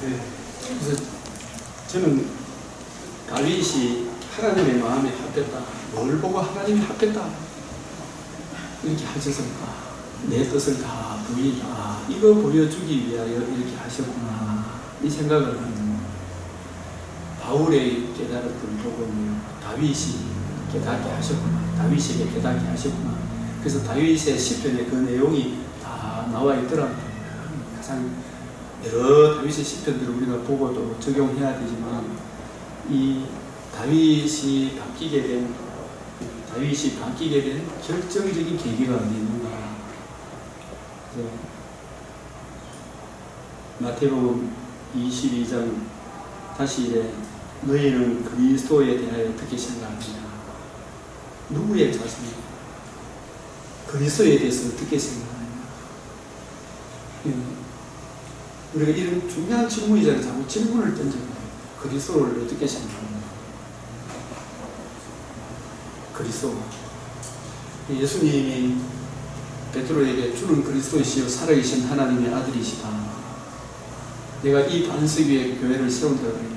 네. 그래서 저는 다윗이 하나님의 마음에 합했다. 뭘 보고 하나님이 합했다. 이렇게 하셨을까? 내 뜻을 다 보이다. 이거 보여주기 위하여 이렇게 하셨구나. 이 생각을 하는 바울의 깨달았던 복음을 다윗이 깨닫게 하셨구나. 다윗에게 깨닫게 하셨구나. 그래서 다윗의 시편에 그 내용이 다 나와 있더라고요. 가장 여러 다윗의 시편들을 우리가 보고 또 적용해야 되지만 이 다윗이 바뀌게 된 결정적인 계기가 어디 있는가. 마태복음 22장 다시 이래 너희는 그리스도에 대하여 어떻게 생각하느냐. 누구의 자손이냐. 그리스도에 대해서 어떻게 생각하느냐. 우리가 이런 중요한 질문이잖아요. 자꾸 질문을 던져요. 그리스도를 어떻게 생각하느냐. 그리스도. 예수님이 베드로에게 주는 그리스도이시여 살아계신 하나님의 아들이시다. 내가 이 반석 위에 교회를 세운다 그러면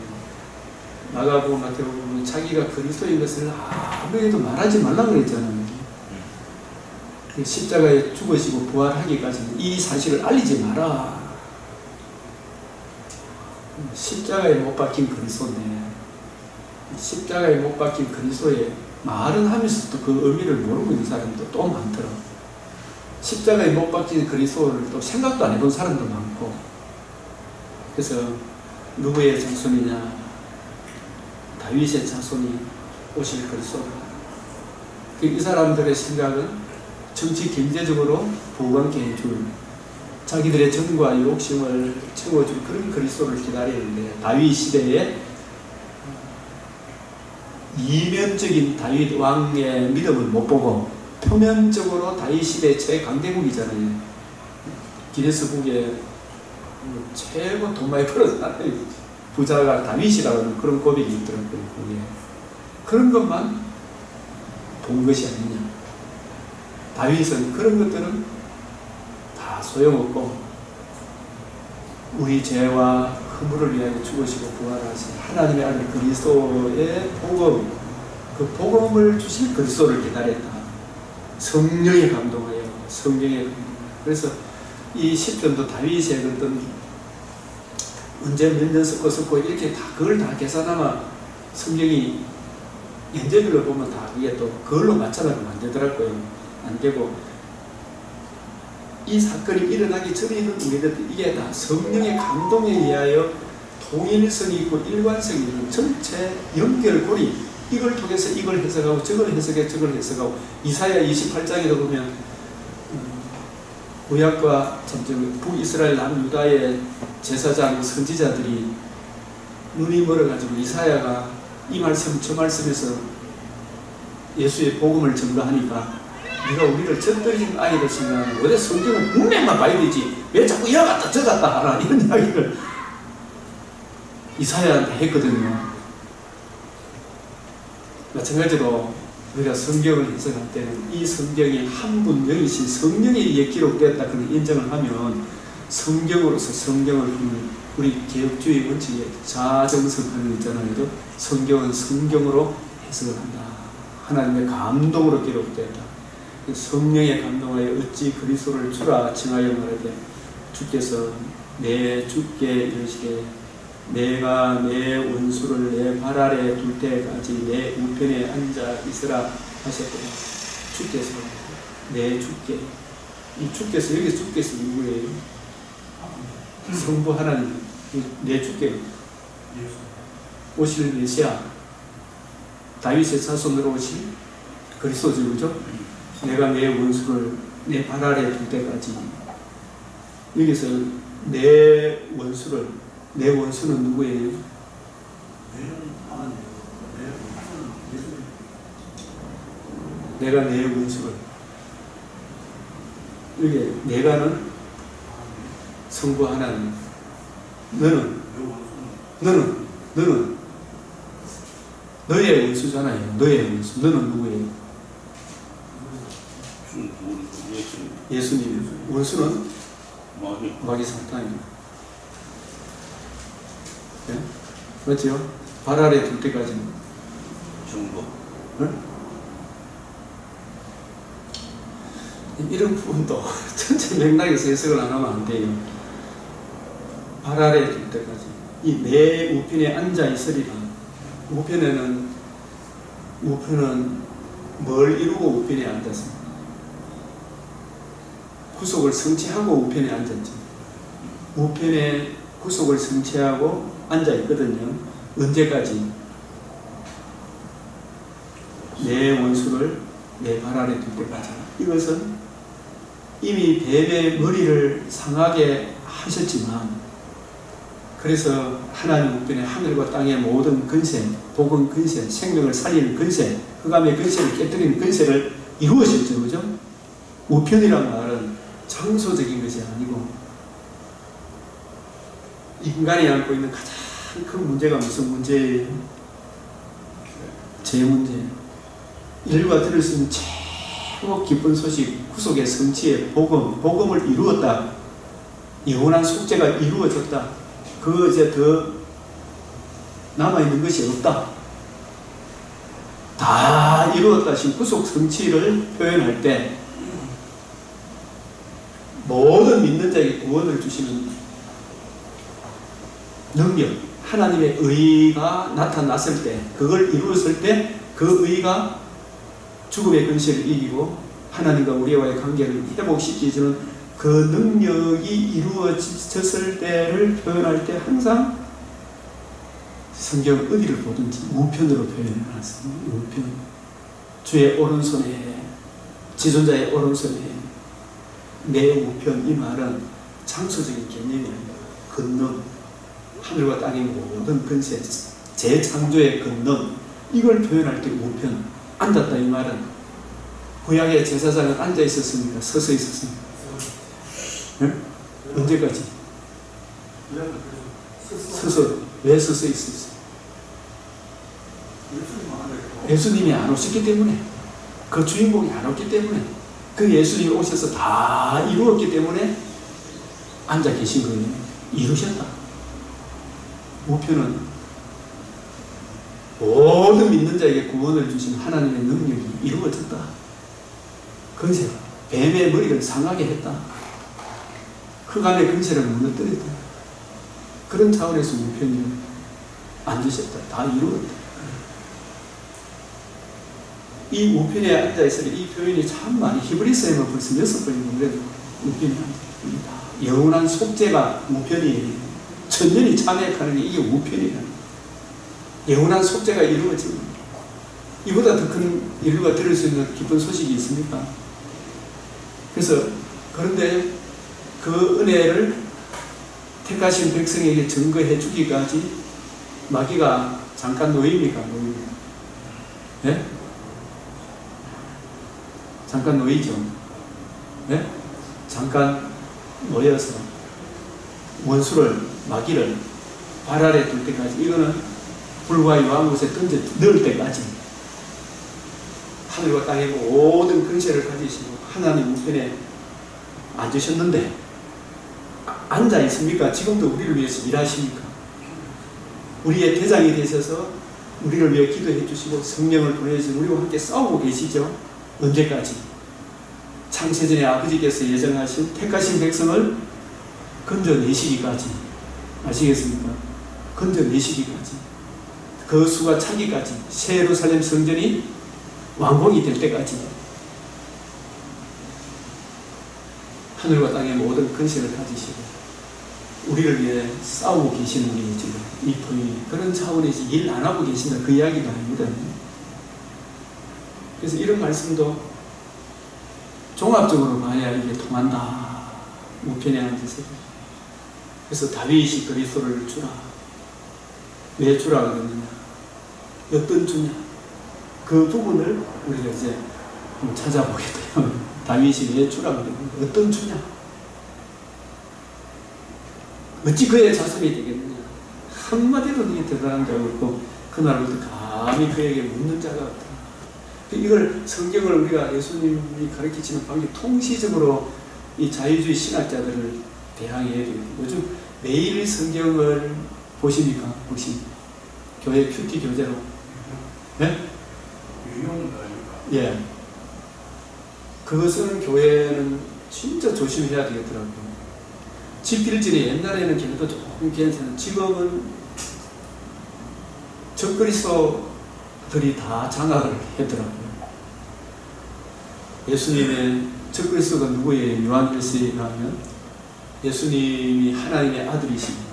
마가복음 마태복음은 자기가 그리스도인 것을 아무에도 말하지 말라고 그랬잖아요. 십자가에 죽으시고 부활하기까지는 이 사실을 알리지 마라. 십자가에 못 박힌 그리스도인데 십자가에 못 박힌 그리스도의 말은 하면서도 그 의미를 모르고 있는 사람도 또 많더라. 십자가에 못 박힌 그리스도를 또 생각도 안 해본 사람도 많고. 그래서 누구의 자손이냐. 다윗의 자손이 오실 그리스도다. 이 사람들의 생각은 정치 경제적으로 부강케 해줄 자기들의 정과 욕심을 채워줄 그런 그리스도를 기다리는데 다윗 시대에 이면적인 다윗 왕의 믿음을 못 보고 표면적으로 다윗 시대 최강대국이잖아요. 기네스북에 최고 돈 많이 벌어서 부자가 다윗이라고 하는 그런 고백이 있더라고요. 거기에. 그런 것만 본 것이 아니냐. 다윗은 그런 것들은 다 소용없고 우리 죄와 허물을 위하여 죽으시고 부활하신 하나님의 아들 그리스도의 복음, 그 복음을 주실 그리스도를 기다렸다. 성령에 감동하여 성령에 감동. 그래서 이 시편도 다윗의 어떤 언제 몇 년 섞고 이렇게 다 그걸 다 계산하면 성경이 연재별로 보면 다 그게 또 그걸로 맞춰가지고 안 되더라고요. 안 되고 이 사건이 일어나기 전에 있는 우리들 이게 다 성령의 감동에 의하여 통일성이 있고 일관성이 있는 전체 연결고리 이걸 통해서 이걸 해석하고 저걸 해석해 저걸 해석하고 이사야 28장에도 보면 구약과 북이스라엘 남유다의 제사장 선지자들이 눈이 멀어가지고 이사야가 이 말씀 저 말씀에서 예수의 복음을 전가하니까 네가 우리를 젖들인 아이를 생각하면 왜 성경은 문맥만 봐야 되지 왜 자꾸 이와 같다 저 같다 하나 이런 이야기를 이사야한테 했거든요. 마찬가지로 우리가 성경을 해석할 때는 이 성경이 한 분 영이신 성령에 의해 기록되었다 그런 인정을 하면 성경으로서 성경을 보면 우리 개혁주의 원칙에 자정성하는 있잖아요. 성경은 성경으로 해석을 한다. 하나님의 감동으로 기록되었다. 성령에 감동하여 어찌 그리스도를 주라 칭하여 말하되 주께서 내 주께 이르시되 내가 내 원수를 내 발 아래 둘 때까지 내 우편에 앉아 있으라 하셨거든. 주께서 내 주께 이 주께서 여기 주께서 누구예요? 성부 하나님 내 주께 오실 메시아 다윗의 자손으로 오실 그리스도죠. 그죠? 내가 내 원수를 내 발 아래 둘 때까지 여기서 내 원수는 누구예요? 내가 내 원수를 여기 내가는 성부 하나님 너는 너의 원수잖아요. 너의 원수 너는 누구예요? 예수님 원수는 마귀 사탄입니다. 예? 맞죠? 발 아래 둘 때까지. 중복. 예? 이런 부분도 전체 맥락에서 해석을 안 하면 안 돼요. 발 아래 둘 때까지. 이 내 우편에 앉아 있으리라. 우편은 뭘 이루고 우편에 앉았습니까? 구속을 성취하고 우편에 앉았죠. 우편에 구속을 성취하고 앉아 있거든요. 언제까지? 내 원수를 내 발 아래 둘 때까지. 이것은 이미 뱀의 머리를 상하게 하셨지만, 그래서 하나님 우편에 하늘과 땅의 모든 근세, 복은 근세, 생명을 살리는 근세, 흑암의 근세를 깨뜨리는 근세를 이루어졌죠. 그죠? 우편이란 말은 장소적인 것이 아니고, 인간이 안고 있는 가장 큰 문제가 무슨 문제예요? 제 문제. 인류가 들을 수 있는 최고 기쁜 소식, 구속의 성취의 복음을 이루었다. 영원한 속죄가 이루어졌다. 그 이제 더 남아있는 것이 없다. 다 이루었다. 지금 구속 성취를 표현할 때 모든 믿는 자에게 구원을 주시는 능력, 하나님의 의가 나타났을 때, 그걸 이루었을 때 그 의가 죽음의 근세를 이기고 하나님과 우리와의 관계를 회복시켜주는 그 능력이 이루어졌을 때를 표현할 때 항상 성경 어디를 보든지 우편으로 표현해놨습니다. 우편. 주의 오른손에, 지존자의 오른손에 내 우편, 이 말은 장소적인 개념이 아니라 근능, 하늘과 땅의 모든 근세, 재창조의 근능, 이걸 표현할 때 우편, 앉았다 이 말은 구약의 제사장은 앉아 있었습니까? 서서 있었습니까? 네? 언제까지? 서서. 왜 서서 있었어요? 예수님이 안 오셨기 때문에, 그 주인공이 안 왔기 때문에, 그 예수님이 오셔서 다 이루었기 때문에 앉아 계신 거예요. 이루셨다. 우편은 모든 믿는 자에게 구원을 주신 하나님의 능력이 이루어졌다. 근세가 뱀의 머리를 상하게 했다. 흑암의 근세를 무너뜨렸다. 그런 차원에서 우편이 앉으셨다. 다 이루었다. 이 우편에 앉아있으니 이 표현이 참 많이, 히브리서에만 벌써 6번이고 그래도 우편이 앉아있습니다. 영원한 속죄가 우편이에요. 천년이 참여하는 게 이게 우편이에요. 영원한 속죄가 이루어집니다. 이보다 더 큰 인류가 들을 수 있는 기쁜 소식이 있습니까? 그래서 그런데 그 은혜를 택하신 백성에게 증거해 주기까지 마귀가 잠깐 놓입니까? 놓입니까? 네? 잠깐 놓이죠. 네? 잠깐 놓여서 원수를, 마귀를 발 아래 둘 때까지, 이거는 불과 유황못에 던져 넣을 때까지 하늘과 땅의 모든 근세를 가지시고 하나님 우편에 앉으셨는데, 앉아 있습니까? 지금도 우리를 위해서 일하십니까? 우리의 대장이 되셔서 우리를 위해 기도해 주시고 성령을 보내주시고 우리와 함께 싸우고 계시죠. 언제까지? 창세전에 아버지께서 예정하신 택하신 백성을 건져내시기까지. 아시겠습니까? 건져내시기까지. 그 수가 차기까지, 새 예루살렘 성전이 완공이 될 때까지 하늘과 땅의 모든 근세를 가지시고 우리를 위해 싸우고 계시는 게 지금 이 포인트. 그런 차원에서 일 안 하고 계신다, 그 이야기가 아닙니다. 그래서 이런 말씀도 종합적으로 봐야 이게 통한다. 우편에 앉아서. 그래서 다윗이 그리스도를 주라. 왜 주라 그러느냐? 어떤 주냐? 그 부분을 우리가 이제 찾아보게 돼요. 다윗이 왜 주라 그러느냐? 어떤 주냐? 어찌 그의 자손이 되겠느냐? 한마디도 네게 대단한 자가 없고 그날부터 감히 그에게 묻는 자가 없다. 이걸 성경을 우리가 예수님이 가르치시는 방식 통시적으로 이 자유주의 신학자들을 대항해야 되거든요. 요즘 매일 성경을 보십니까? 혹시 교회 큐티 교재로? 예? 예. 그거 쓰는 교회는 진짜 조심해야 되겠더라고요. 집필질이 옛날에는 걔네도 조금 괜찮은, 지금은 적그리스도들이 다 장악을 했더라고요. 예수님의 적그리스도가 누구예요? 요한일서에 가면 예수님이 하나님의 아들이십니다.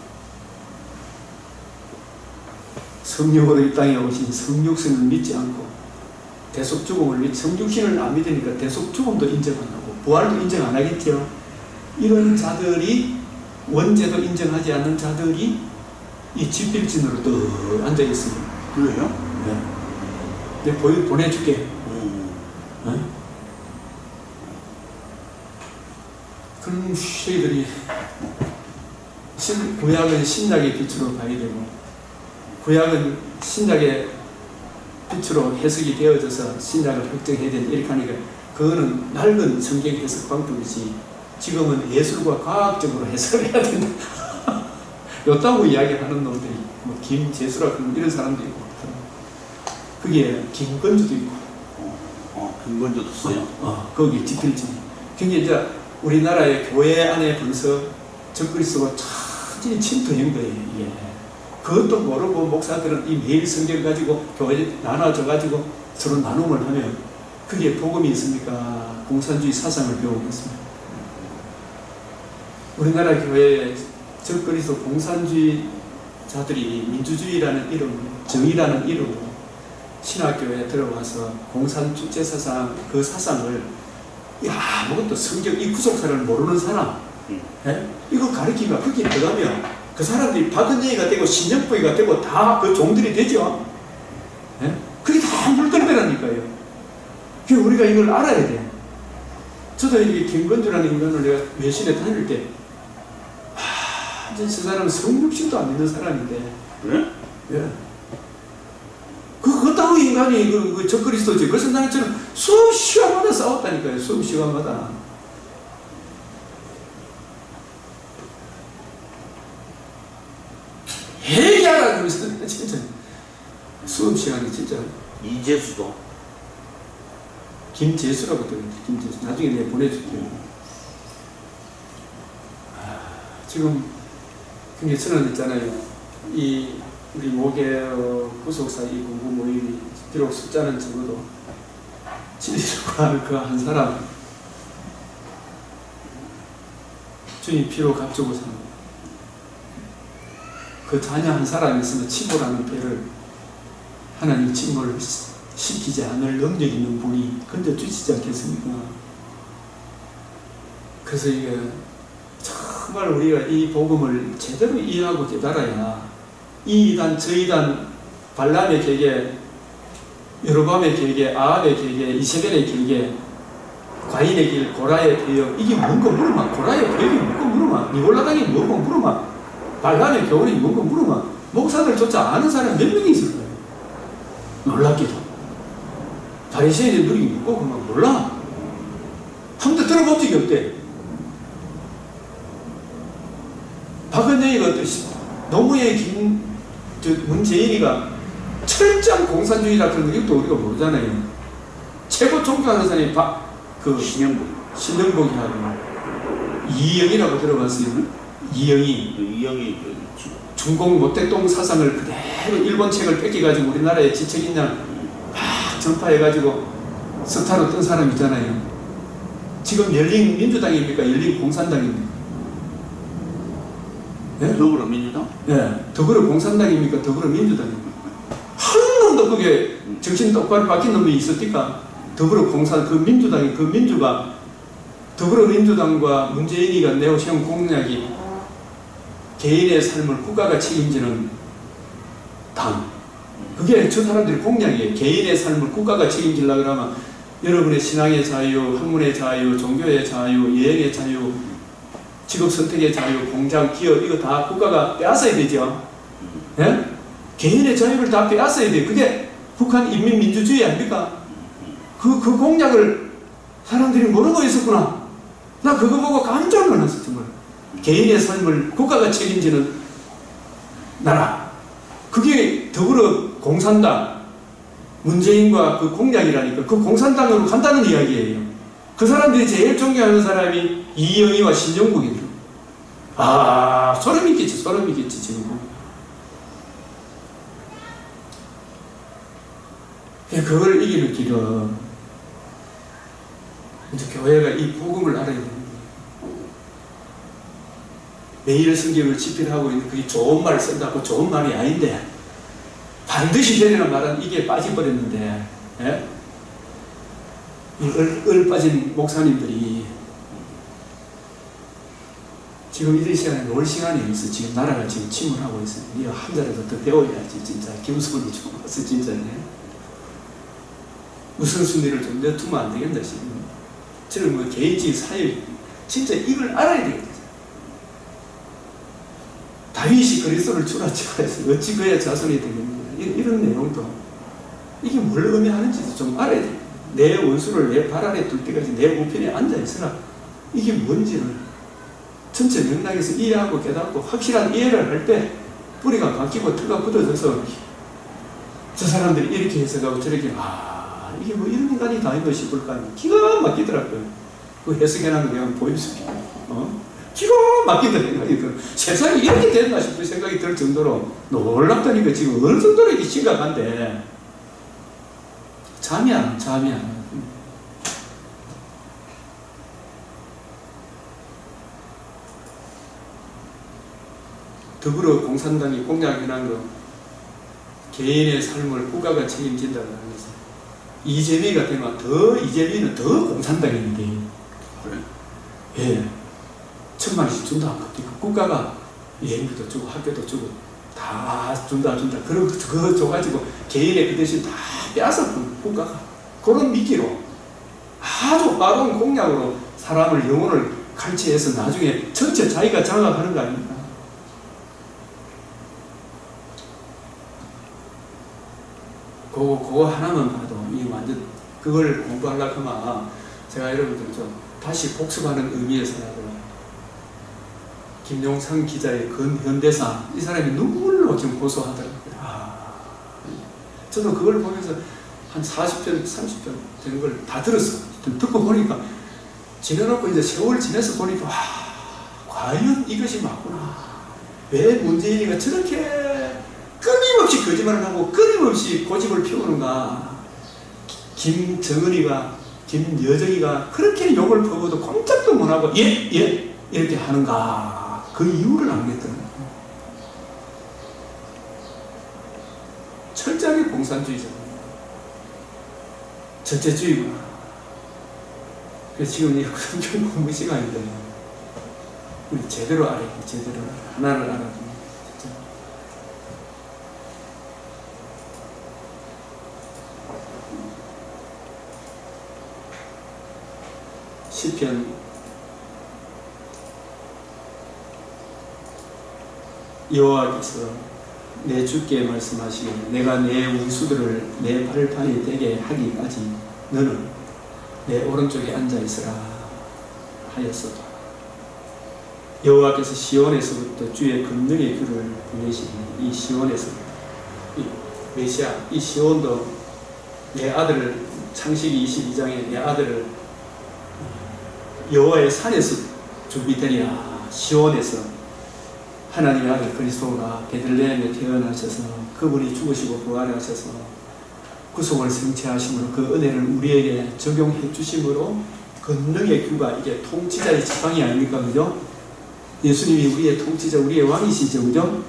성령으로 이 땅에 오신 성육신을 믿지 않고 대속죽음을 성육신을 안 믿으니까 대속죽음도 인정 안 하고 부활도 인정 안 하겠죠. 이런 자들이, 원죄도 인정하지 않는 자들이 이 집필진으로 또 앉아 있습니다. 그래요? 네. 내가 보내줄게. 네? 그런 쉐이들이 구약은 신약의 빛으로 봐야 되고, 구약은 신약의 빛으로 해석이 되어져서 신약을 확정해야 된다 이렇게 하니까 그거는 낡은 성경 해석 방법이지, 지금은 예술과 과학적으로 해석을 해야 된다. 요따구 이야기하는 놈들이 뭐 김재수라 이런 사람도 있고, 그게 김건주도 있고, 김건주도 써요. 거기 집필지. 그게 이제 우리나라의 교회 안에 벌써 적그리스도가 천천히 침투한 거예요. 이게. 그것도 모르고 목사들은 이 매일 성경 가지고 교회 나눠져 가지고 서로 나눔을 하면 그게 복음이 있습니까? 공산주의 사상을 배우고 있습니다. 우리나라 교회에 적그리스도 공산주의자들이 민주주의라는 이름으로, 정의라는 이름으로 신학교에 들어와서 공산주체 사상, 그 사상을 아무것도 성경 이 구속사를 모르는 사람, 이거 가르치면 거기에 들어가면 그 사람들이 박은영이가 되고 신영부이가 되고 다 그 종들이 되죠. 그게 다 물들배라니까요. 그래서 우리가 이걸 알아야 돼. 저도 이게 김건주라는 인간을 내가 외신에 다닐 때, 저 사람은 성육신도 안 믿는 사람인데, 그래? 예. 그따위 인간이 그 적그리스도지. 그래서 나는 저는 수업 시간마다 싸웠다니까요. 수업 시간마다. 얘기하라 그러면서 진짜 수업 시간이 진짜. 이재수도. 김재수라고 들었는데, 김재수. 나중에 내가 보내줄게요. 지금 근데 저는 있잖아요. 이 우리 모계 구속사 이 공부 모임이 비록 숫자는 적어도 진리를 구하는 그 한 사람, 주님 피로 값주고 사는 그 자녀 한 사람이 있으면 침몰하는 배를 하나님 침몰을 시키지 않을 능력 있는 분이 건져주시지 않겠습니까? 그래서 이게 정말 우리가 이 복음을 제대로 이해하고 깨달아야 이 이단, 저 이단, 발람의 계계, 여로밤의 계계, 아합의 계계, 이세벨의 계계, 과인의 길, 고라의 배역, 이게 뭔가 물어봐. 고라의 배역이 뭔가 물어봐. 니골라당이 뭔가 물어봐. 발람의 겨울이 뭔가 물어봐. 목사들조차 아는 사람이 몇 명이 있을 거예요. 놀랍게도. 바리새인의 누리기 묻고 그만 몰라. 한 번도 들어본 적이 없대. 박은영이가 노무현 문재인이가 철저한 공산주의라 그런 거 이것도 우리가 모르잖아요. 최고 존경하는 사람이 신영복이라고 이영이라고 들어봤어요. 이영이 중공 모택동 사상을 그대로 일본 책을 뺏겨가지고 우리나라에 지책인양 막 전파해가지고 스타로 뜬 사람 있잖아요. 지금 열린 민주당입니까? 열린 공산당입니까? 예? 더불어민주당? 예. 더불어공산당입니까? 더불어민주당입니까? 한 놈도 그게 정신 똑바로 바뀐 놈이 있었니까? 더불어공산, 그 민주당이, 그 민주가, 더불어민주당과 문재인이가 내세운 공약이 개인의 삶을 국가가 책임지는 당. 그게 저 사람들이 공약이에요. 개인의 삶을 국가가 책임지려고 그러면 여러분의 신앙의 자유, 학문의 자유, 종교의 자유, 여행의 자유, 직업 선택의 자유, 공장, 기업, 이거 다 국가가 빼앗아야 되죠. 예? 개인의 자유를 다 빼앗아야 돼요. 그게 북한 인민민주주의 아닙니까? 그 공약을 사람들이 모르고 있었구나. 나 그거 보고 깜짝 놀랐어, 정말. 개인의 삶을 국가가 책임지는 나라. 그게 더불어 공산당, 문재인과 그 공약이라니까 그 공산당으로 간다는 이야기예요. 그 사람들이 제일 존경하는 사람이 이영희와 신정국이에요. 아, 소름 있겠지, 소름 있겠지, 지금. 그걸 이기는 길은 이제 교회가 이 복음을 알아야 되는 거예요. 매일 성경을 집필하고 있는 그게 좋은 말을 쓴다고 좋은 말이 아닌데 반드시 되리는 말은 이게 빠져버렸는데, 예? 이 빠진 목사님들이 지금 이런 시간에 놀 시간이 있어. 지금 나라가 지금 침몰하고 있어요. 이거 한 자라도 더 배워야지. 진짜 김수근이 좀 와서 진짜네. 우선순위를 좀 내두면 안 되겠나 지금. 저는 뭐 개인적인 사역 진짜 이걸 알아야 되겠다. 다윗이 그리스도를 주라 치고해서 어찌 그야 자손이 되겠느냐. 이런 내용도 이게 뭘 의미하는지도 좀 알아야 돼. 내 원수를 내 발 아래 둘 때까지 내 우편에 앉아 있으라. 이게 뭔지를 전체 맥락에서 이해하고 깨닫고 확실한 이해를 할 때 뿌리가 바뀌고 틀가 굳어져서 저 사람들이 이렇게 해석하고 저렇게 이게 뭐 이런 인간이 다 있나 싶을 거 아니에요. 기가 막히더라고요. 그 해석해놓은 거 내가 보여줄게. 기가 막히더라고요. 세상이 이렇게 됐나 싶은 생각이 들 정도로 놀랍다니까. 지금 어느 정도로 이게 심각한데 잠이 안 와. 더불어 공산당이 공약해놓은 거 개인의 삶을 국가가 책임진다고 하면서 이재명이가 되면 이재명은 더 공산당인데 그래. 예, 1,000만원씩 준다. 국가가 여행비도 주고 학교도 주고 다 준다. 그런 그거 줘가지고 개인의 그 대신 다 빼앗아 국가가 그런 미끼로 아주 빠른 공약으로 사람을 영혼을 갈취해서 나중에 전체 자기가 장악하는 거 아닙니까? 그거 하나만 봐도 이 완전 그걸 공부하려고 하면 제가 여러분들 좀 다시 복습하는 의미에서라도 김용상 기자의 근현대사 이 사람이 눈물로 지금 고소하더라고요. 저도 그걸 보면서 한 40편, 30편 되는 걸 다 들었어요. 듣고 보니까 지내놓고 이제 세월 지내서 보니까 과연 이것이 맞구나. 왜 문재인이가 저렇게 끊임없이 거짓말을 하고 끊임없이 고집을 피우는가. 김정은이가 김여정이가 그렇게 욕을 퍼부어도 꼼짝도 못하고 예 이렇게 하는가. 그 이유를 알겠더라고요. 철저하게 공산주의잖아요. 전체주의구나. 그래서 지금 이 성경 공부 시간인데 우리 제대로 알아야 돼. 제대로 하나를 알아두면 진짜. 시편 여호와께서 내 주께 말씀하시기를 내가 내 원수들을 내 발판이 되게 하기까지 너는 내 오른쪽에 앉아 있으라 하였어도 여호와께서 시온에서부터 주의 권능의 귀를 보내시니 이 시온에서부터 이 메시아 이 시온도 내 아들을 창세기 22장에 내 아들을 여호와의 산에서 준비되리라. 시온에서 하나님의 아들 그리스도가 베들레헴에 태어나셔서 그분이 죽으시고 부활하셔서 구속을 성취하심으로 그 은혜를 우리에게 적용해 주심으로 권능의 규가 이게 통치자의 지팡이 아닙니까? 그죠? 예수님이 우리의 통치자, 우리의 왕이시죠. 그죠?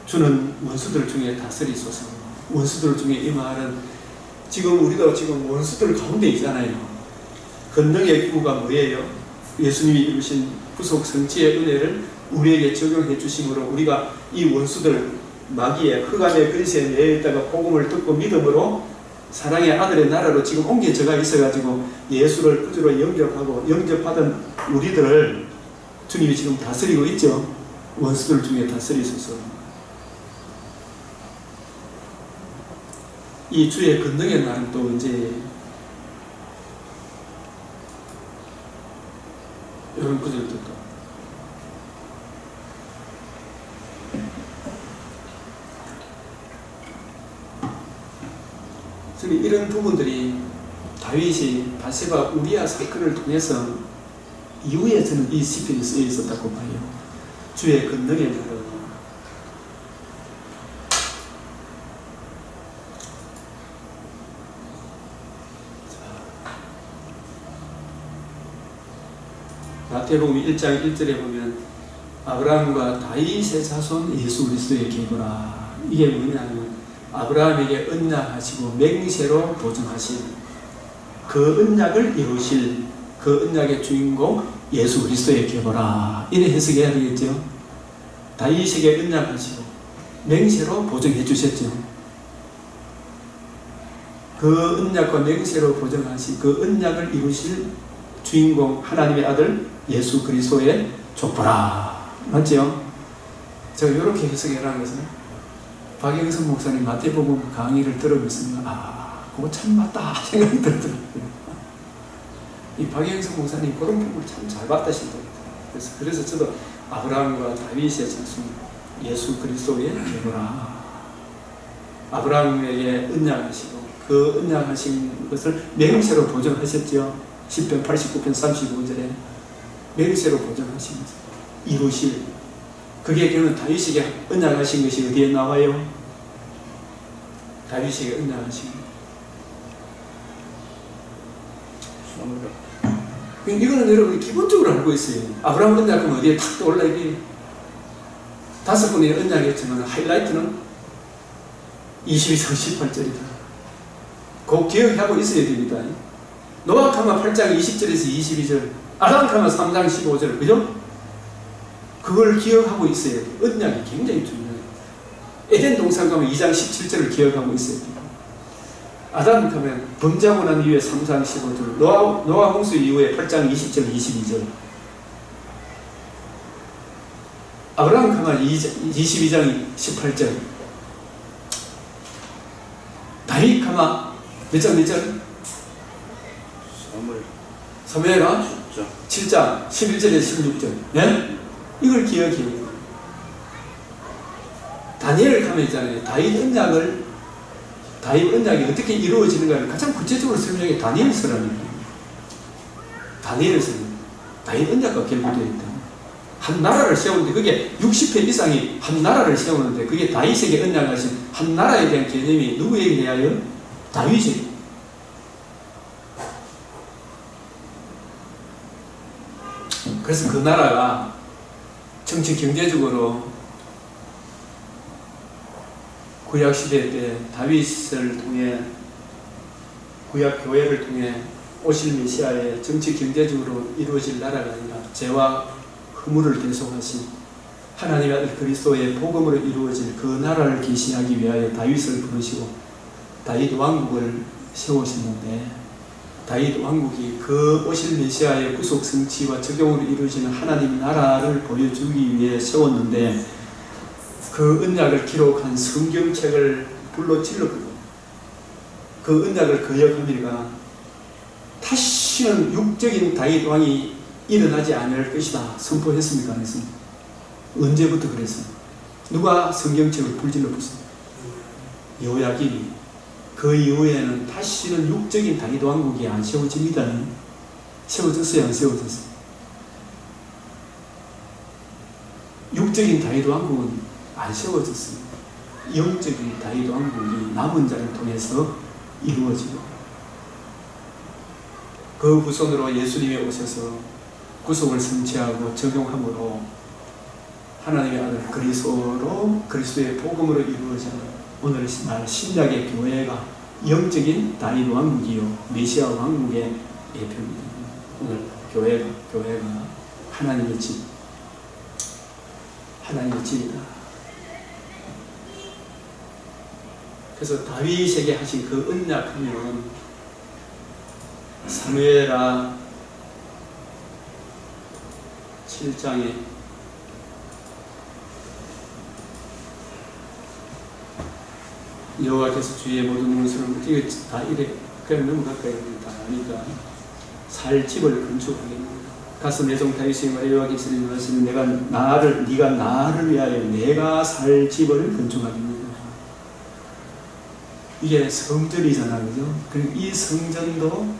주는 원수들 중에 다스리소서. 원수들 중에 이 말은 지금 우리도 지금 원수들 가운데 있잖아요. 권능의 규가 뭐예요? 예수님이 이루신 구속 성취의 은혜를 우리에게 적용해 주심으로 우리가 이 원수들 마귀의 흑암의 근세에 매여 있다가 복음을 듣고 믿음으로 사랑의 아들의 나라로 지금 옮겨져가 있어가지고 예수를 구주로 영접하고 영접하던 우리들을 주님이 지금 다스리고 있죠. 원수들 중에 다스리소서. 이 주의 권능의 날은 또 언제예요? 이런 구절도 또 이런 부분들이 다윗이 바세바 우리아 사건을 통해서 이후에 저는 이 시편이 쓰여 있었다고 봐요. 주의 권능의 날은 마태복음 1장 1절에 보면 아브라함과 다윗의 자손 예수 그리스도의 계보라. 이게 뭐냐면 아브라함에게 언약하시고 맹세로 보증하신 그 언약을 이루실 그 언약의 주인공 예수 그리스도의 계보라. 이래 해석해야 되겠죠. 다윗에게 언약하시고 맹세로 보증해 주셨죠. 그 언약과 맹세로 보증하신 그 언약을 이루실 주인공 하나님의 아들 예수 그리스도의 족보라. 맞죠? 제가 이렇게 해석해라는 것은 박영선 목사님 마태복음 강의를 들으면서 그거 참 맞다 생각이 들더라고요. 이 박영선 목사님 그런 부분을 참 잘 봤다 싶더라고요. 그래서 저도 아브라함과 다윗의 자손 예수 그리스도의 계보라. 아브라함에게 언약하시고 그 언약하신 것을 맹세로 보증하셨죠. 10편 89편 35절에 맹세로 보증하신 것을 이루실, 그게 결국 다윗에게 언약하신 것이 어디에 나와요? 다윗에게 언약하신 것. 이거는 여러분이 기본적으로 알고 있어요. 아브라함 언약하면 어디에 탁 떠올라. 이게 5번의 언약이었지만 하이라이트는 22장 18절이다. 그 기억하고 있어야 됩니다. 노아카마 8장 20절에서 22절, 아담카마 3장 15절, 그죠? 그걸 기억하고 있어야 돼요. 언약이 굉장히 중요해요. 에덴 동산 가면 2장 17절을 기억하고 있어야 돼요. 아담 가면 범죄하고 난 이후에 3장 15절, 노아 홍수 이후에 8장 20절 22절, 아브라함 가면 22장 18절, 다윗 가면 몇 장 몇 절? 사무엘하 7장 11절에서 16절. 네? 이걸 기억해요. 다니엘 가면 있잖아요. 다윗 언약이 어떻게 이루어지는가를 가장 구체적으로 설명해 다니엘서라는 거예요. 다니엘서 다윗 언약과 결부되어 있다. 한 나라를 세우는데 그게 60회 이상이 한 나라를 세우는데 그게 다윗에게 언약하신 한 나라에 대한 개념이 누구에게 대하여? 다윗이. 그래서 그 나라가 정치 경제적으로 구약시대 때 다윗을 통해 구약교회를 통해 오실 메시아의 정치 경제적으로 이루어질 나라가 아니라 죄와 허물을 대속하신 하나님의 아들 그리스도의 복음으로 이루어질 그 나라를 계시하기 위하여 다윗을 부르시고 다윗 왕국을 세우셨는데, 다윗 왕국이 그 오실 메시아의 구속 성취와 적용으로 이루어지는 하나님의 나라를 보여주기 위해 세웠는데, 그 언약을 기록한 성경책을 불로 찔렀거든요. 그 언약을 거역하니까 다시는 육적인 다윗 왕이 일어나지 않을 것이다 선포했습니까? 안 했습니까? 언제부터 그랬어요? 누가 성경책을 불질러 붙습니까? 여호야김이. 그 이후에는 다시는 육적인 다윗 왕국이 안 세워집니다. 세워졌어요? 안 세워졌어요? 육적인 다윗 왕국은 안 세워졌어요. 영적인 다윗 왕국이 남은 자를 통해서 이루어지고, 그 후손으로 예수님이 오셔서 구속을 성취하고 적용함으로 하나님의 아들 그리스도의 복음으로 이루어지는 오늘 말 신약의 교회가 영적인 다윗 왕국이요 메시아 왕국의 예표입니다. 오늘 교회가 하나님의 집이다. 그래서 다윗에게 하신 그 언약하면 사무엘하 7장에 여호와께서 주의 모든 문수를 이거 다 이래 그냥 넘어갈까요? 다 아니까 살 집을 건축하겠노라. 가서 내 종 다윗의 말에 여호와께서 말하시는 네가 나를 위하여 내가 살 집을 건축하겠노라. 이게 성전이잖아요. 그죠? 그리고 이 성전도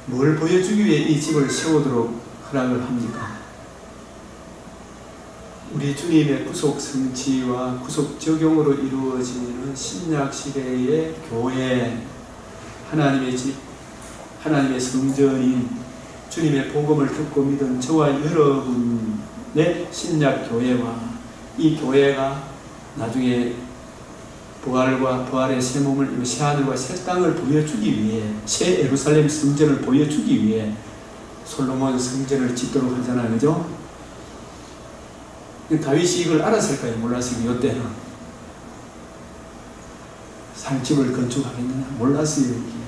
뭘 보여주기 위해 이 집을 세우도록 허락을 합니까? 우리 주님의 구속 성취와 구속 적용으로 이루어지는 신약 시대의 교회, 하나님의 집, 하나님의 성전인 주님의 복음을 듣고 믿은 저와 여러분의 신약 교회와 이 교회가 나중에 부활과 부활의 새 몸을, 새 하늘과 새 땅을 보여주기 위해, 새 예루살렘 성전을 보여주기 위해 솔로몬 성전을 짓도록 하잖아요. 그죠? 다윗이 이걸 알았을까요? 몰랐어요. 이때는 산집을 건축하겠느냐? 몰랐어요.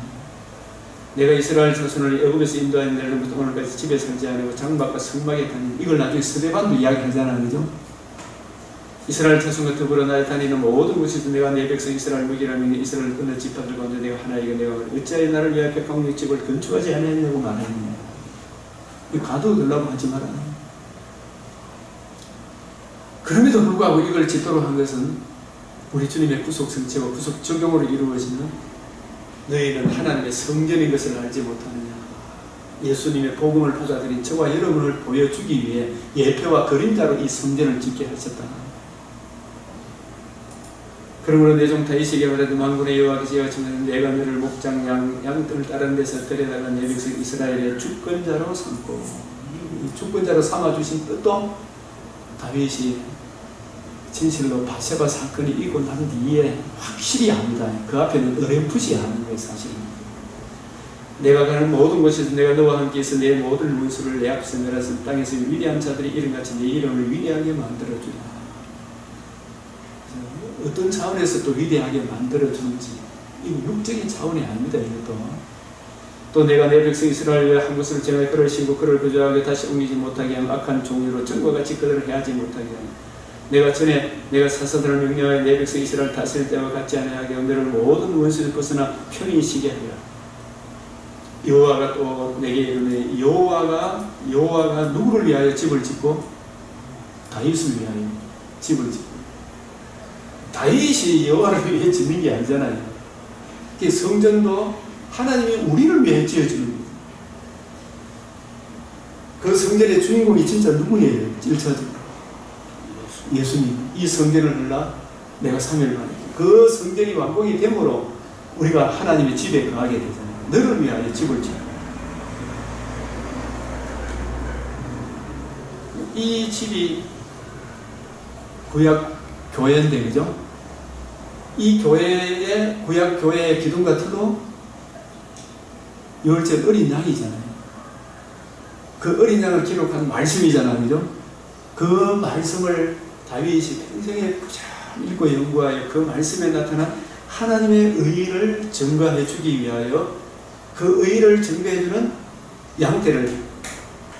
내가 이스라엘 자손을 애굽에서 인도한 날부터 오늘까지 집에 살지 않고 장막과 성막에 다니는, 이걸 나중에 스데반도 이야기하잖아요. 그죠? 이스라엘 자손과 더불어 나에 다니는 모든 곳에서 내가 내 백성 이스라엘 무기라는 이스라엘 끊는 지파들 가운데 내가 하나이고 내가 어찌하여 나를 위하여 백방의 집을 건축하지 않았냐고 말하느냐. 가둬두려고 하지 마라. 그럼에도 불구하고 이걸 짓도록 한 것은 우리 주님의 구속 성취와 구속 적용으로 이루어지는, 너희는 하나님의 성전인 것을 알지 못하느냐. 예수님의 복음을 받아들인 저와 여러분을 보여주기 위해 예표와 그림자로 이 성전을 짓게 하셨다. 그러므로 내 종 다윗에게 말하되 만군의 여호와께서 여호와께서 내가 너를 목장 양들을 다른 데서 데려다가 내 백성 이스라엘의 주권자로 삼고, 이 주권자로 삼아주신 뜻도 다윗이 진실로 바세바 사건이 있고 난 뒤에 확실히 압니다. 그 앞에는 어렴풋이 아는 거예요. 사실은 내가 가는 모든 곳에서 내가 너와 함께 있어 내 모든 문수를 내 앞에서 내려서 땅에서 위대한 자들이 이름같이 내 이름을 위대하게 만들어주라. 어떤 차원에서 또 위대하게 만들어주는지, 이 육적인 차원이 아닙니다. 이것도 또 내가 내 백성 이스라엘의 한 곳을 정하여 그를 심고 그를 거주하게 다시 옮기지 못하게 하면 악한 종류로 전과 같이 그들을 해하지 못하게 하며, 내가 전에 내가 사사들을 명령하여 내 백성 이스라엘 다스릴 때와 같지 아니하게 하며 너를 모든 원수를 벗어나 편히 쉬게 하리라. 여호와가 또 내게 이르되, 여호와가 누구를 위하여 집을 짓고? 다윗을 위하여 집을 짓고. 다윗이 여호와를 위해 짓는 게 아니잖아요. 성전도 하나님이 우리를 위해 지어주는 거예요. 그 성전의 주인공이 진짜 누구예요? 1차적으로 예수님. 이 성전을 흘러 내가 3일 만에 그 성전이 완공이 됨으로 우리가 하나님의 집에 거하게 되잖아요. 너를 위하여 집을 지어. 이 집이 구약 교회인데, 그죠? 이 교회의, 구약 교회의 기둥과 틀로 열째 어린 양이잖아요. 그 어린 양을 기록한 말씀이잖아요. 그죠? 그 말씀을 다윗이 평생에 꾸준히 읽고 연구하여 그 말씀에 나타난 하나님의 의를 증거해 주기 위하여 그 의를 증거해주는 양떼를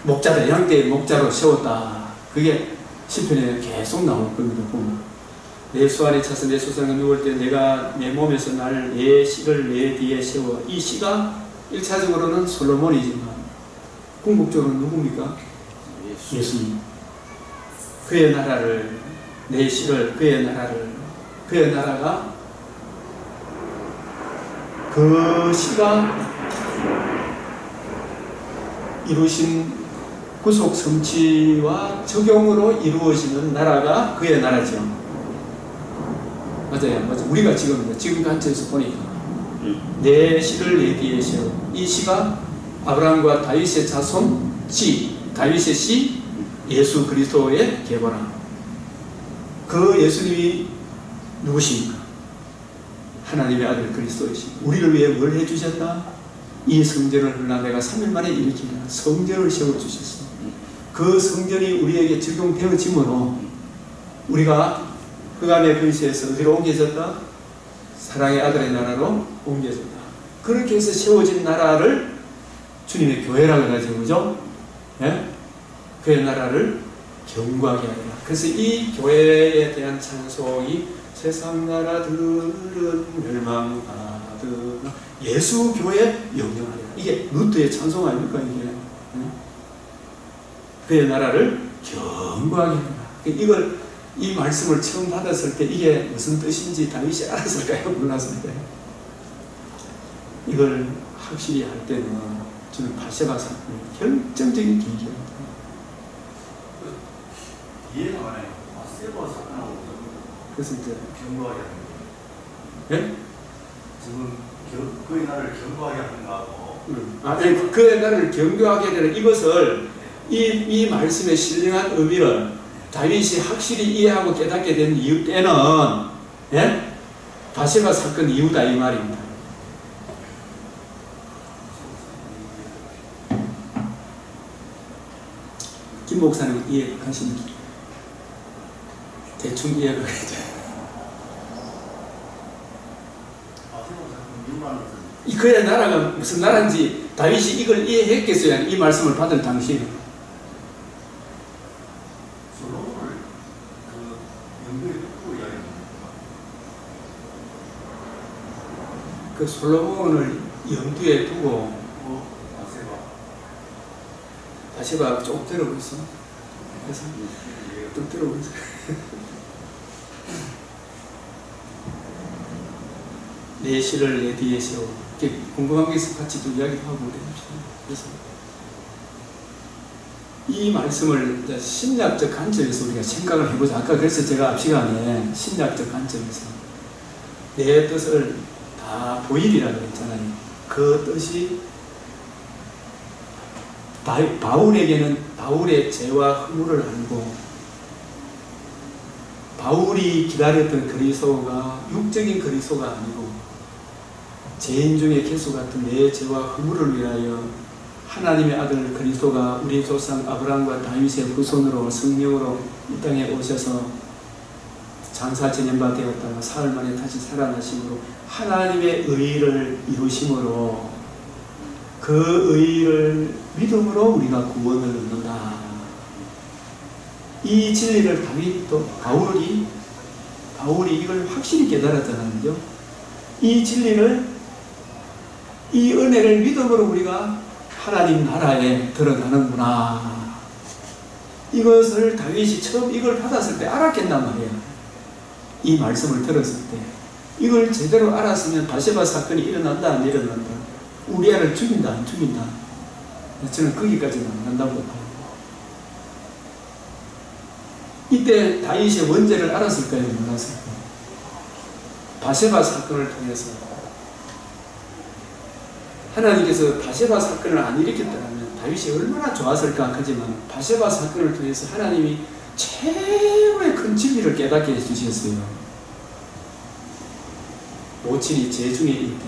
목자다, 양떼의 목자로 세웠다. 그게 시편에 계속 나올 겁니다. 보면. 내 수 안에 차서 내 수상에 누울 때 내가 내 몸에서 내 씨를 내 뒤에 세워. 이 씨가 1차적으로는 솔로몬이지만 궁극적으로는 누굽니까? 예수님. 그의 나라를, 내 씨를, 그의 나라가 그 씨가 이루신 구속 성취와 적용으로 이루어지는 나라가 그의 나라죠. 맞아요. 우리가 지금 관점에서 보니까 내 씨를 내 뒤에 세워. 이 씨가 아브라함과 다윗의 자손 씨, 다윗의 씨, 예수 그리스도의 계보라. 그 예수님이 누구십니까? 하나님의 아들 그리스도이십니다. 우리를 위해 뭘 해주셨다? 이 성전을 흘러 내가 3일 만에 일으키라. 성전을 세워주셨어. 그 성전이 우리에게 적용되어지므로 우리가 흑암의 근시에서 어디로 옮겨졌다? 사랑의 아들의 나라로 옮겨졌다. 그렇게 해서 세워진 나라를 주님의 교회라고 하죠. 그죠? 예? 그의 나라를 경고하게 하리라. 그래서 이 교회에 대한 찬송이 세상 나라들은 멸망하더라 예수 교회 영영하리라. 이게 루트의 찬송 아닙니까? 이게 그의 나라를 경고하게 하리라. 이걸 이 말씀을 처음 받았을 때 이게 무슨 뜻인지 다윗이 알았을까요? 몰랐을까요? 이걸 확실히 할 때는 저는 바세바 사건이 결정적인 계기입니다. 이해가 가네요. 바세바 사건하고 그래서 이제 경고하게 하는 거예요. 예? 지금 그의 나라를 경고하게 하는 거하고 그의 나라를 경고하게 되는 이것을 이 말씀의 신령한 의미를 다윗이 확실히 이해하고 깨닫게 된 이유 때는 예? 바세바 사건 이후다 이 말입니다. 김 목사님 이해하십니까? 대충 이해가 가죠. 바세바 사건 이유라는 것은 이 그의 나라가 무슨 나라인지 다윗이 이걸 이해했겠어요? 이 말씀을 받을 당시에. 솔로몬을 그 연구에 두고 이야기하는 그 솔로몬을 염두에 두고 바세바 바세바 좀 들어보세요. 그래서 좀 들어보세요. 내 시를 내 뒤에 세워. 이렇게 궁금한 게 있어 같이 좀 이야기도 하고 그래요. 그래서 이 말씀을 심리학적 관점에서 우리가 생각을 해보자. 아까 그래서 제가 앞 시간에 심리학적 관점에서 내 뜻을 다 보일이라고 했잖아요. 그 뜻이 바울에게는 바울의 죄와 허물을 알고 바울이 기다렸던 그리스도가 육적인 그리스도가 아니고 죄인 중에 개수 같은 내 죄와 허물을 위하여 하나님의 아들 그리스도가 우리 조상 아브라함과 다윗의 후손으로 성령으로 이 땅에 오셔서 장사 전염바 되었다가 사흘 만에 다시 살아나심으로 하나님의 의를 이루심으로 그 의를 믿음으로 우리가 구원을 얻는다. 이 진리를 다윗도 바울이 이걸 확실히 깨달았잖아요. 이 진리를 이 은혜를 믿음으로 우리가 하나님 나라에 들어가는구나. 이것을 다윗이 처음 이걸 받았을 때 알았겠단 말이에요. 이 말씀을 들었을 때 이걸 제대로 알았으면 바세바 사건이 일어난다 안 일어난다, 우리아를 죽인다 안 죽인다, 저는 거기까지는 안 간다고 봐요. 이때 다윗의 원죄를 알았을까요? 몰랐을까요? 바세바 사건을 통해서 하나님께서 바세바 사건을 안 일으켰다면 다윗이 얼마나 좋았을까 하지만 바세바 사건을 통해서 하나님이 최고의 큰 진리를 깨닫게 해주셨어요. 모친이 죄 중에 있다.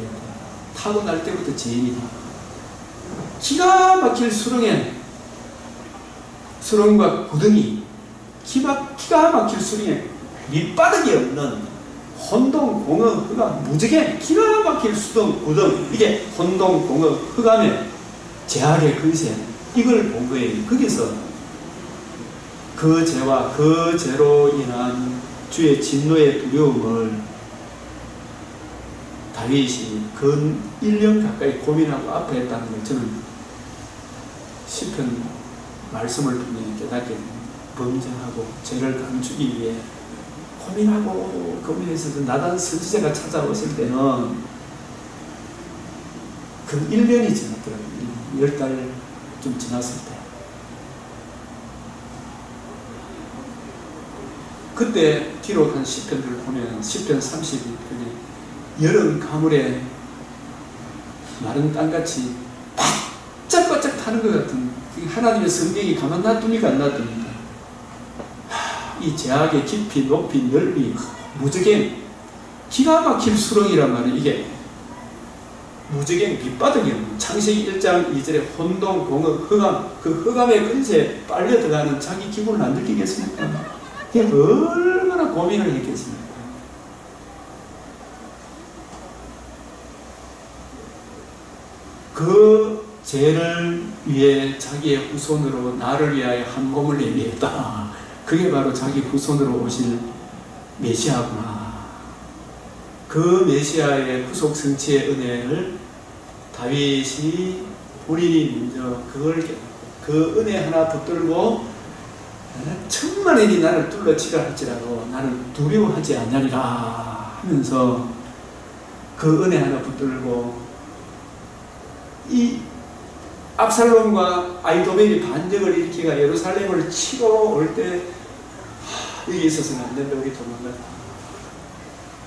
타고날 때부터 죄인이다. 기가 막힐 수렁과 구덩이, 기가 막힐 수렁에 밑바닥이 없는 혼동, 공업, 흑암, 무지개, 기가 막힐 수동, 구덩, 이게 혼동, 공업, 흑암의 제약의 근세, 이걸 본 거예요. 거기서 그 죄와 그 죄로 인한 주의 진노의 두려움을 다윗이 근 1년 가까이 고민하고 아파했다는 걸 저는 시편 말씀을 통해 깨닫게 됩니다. 범죄하고 죄를 감추기 위해 고민하고 고민해서 나단 선지자가 찾아왔을 때는 그 1년이 지났더라고요. 10달 좀 지났을 때. 그때 기록한 시편들을 보면 시편 32편에 여름 가물에 마른 땅같이 바짝바짝 타는 것 같은 하나님의 성경이 가만 놔둡니까 안 놔둡니까? 이 제약의 깊이, 높이, 넓이, 무적행, 기가 막힐 수렁이란 말이에요. 이게 무적행 밑바닥이 없는 창세기 1장 2절에 혼동, 공업, 흑암, 그 흑암의 근세에 빨려 들어가는 자기 기분을 안 느끼겠습니까? 그게 얼마나 고민을 했겠습니까? 그 죄를 위해 자기의 후손으로 나를 위하여 한 몸을 예비했다. 그게 바로 자기 후손으로 오실 메시아구나. 그 메시아의 구속 성취의 은혜를 다윗이 본인이 먼저 그 은혜 하나 붙들고 천만인이 나를 둘러치라 할지라도 나는 두려워하지 않으리라 하면서 그 은혜 하나 붙들고 이 압살롬과 아히도벨이 반역을 일으키가 예루살렘을 치고 올 때 여기 있어서는 안 된다, 우리 도망가자.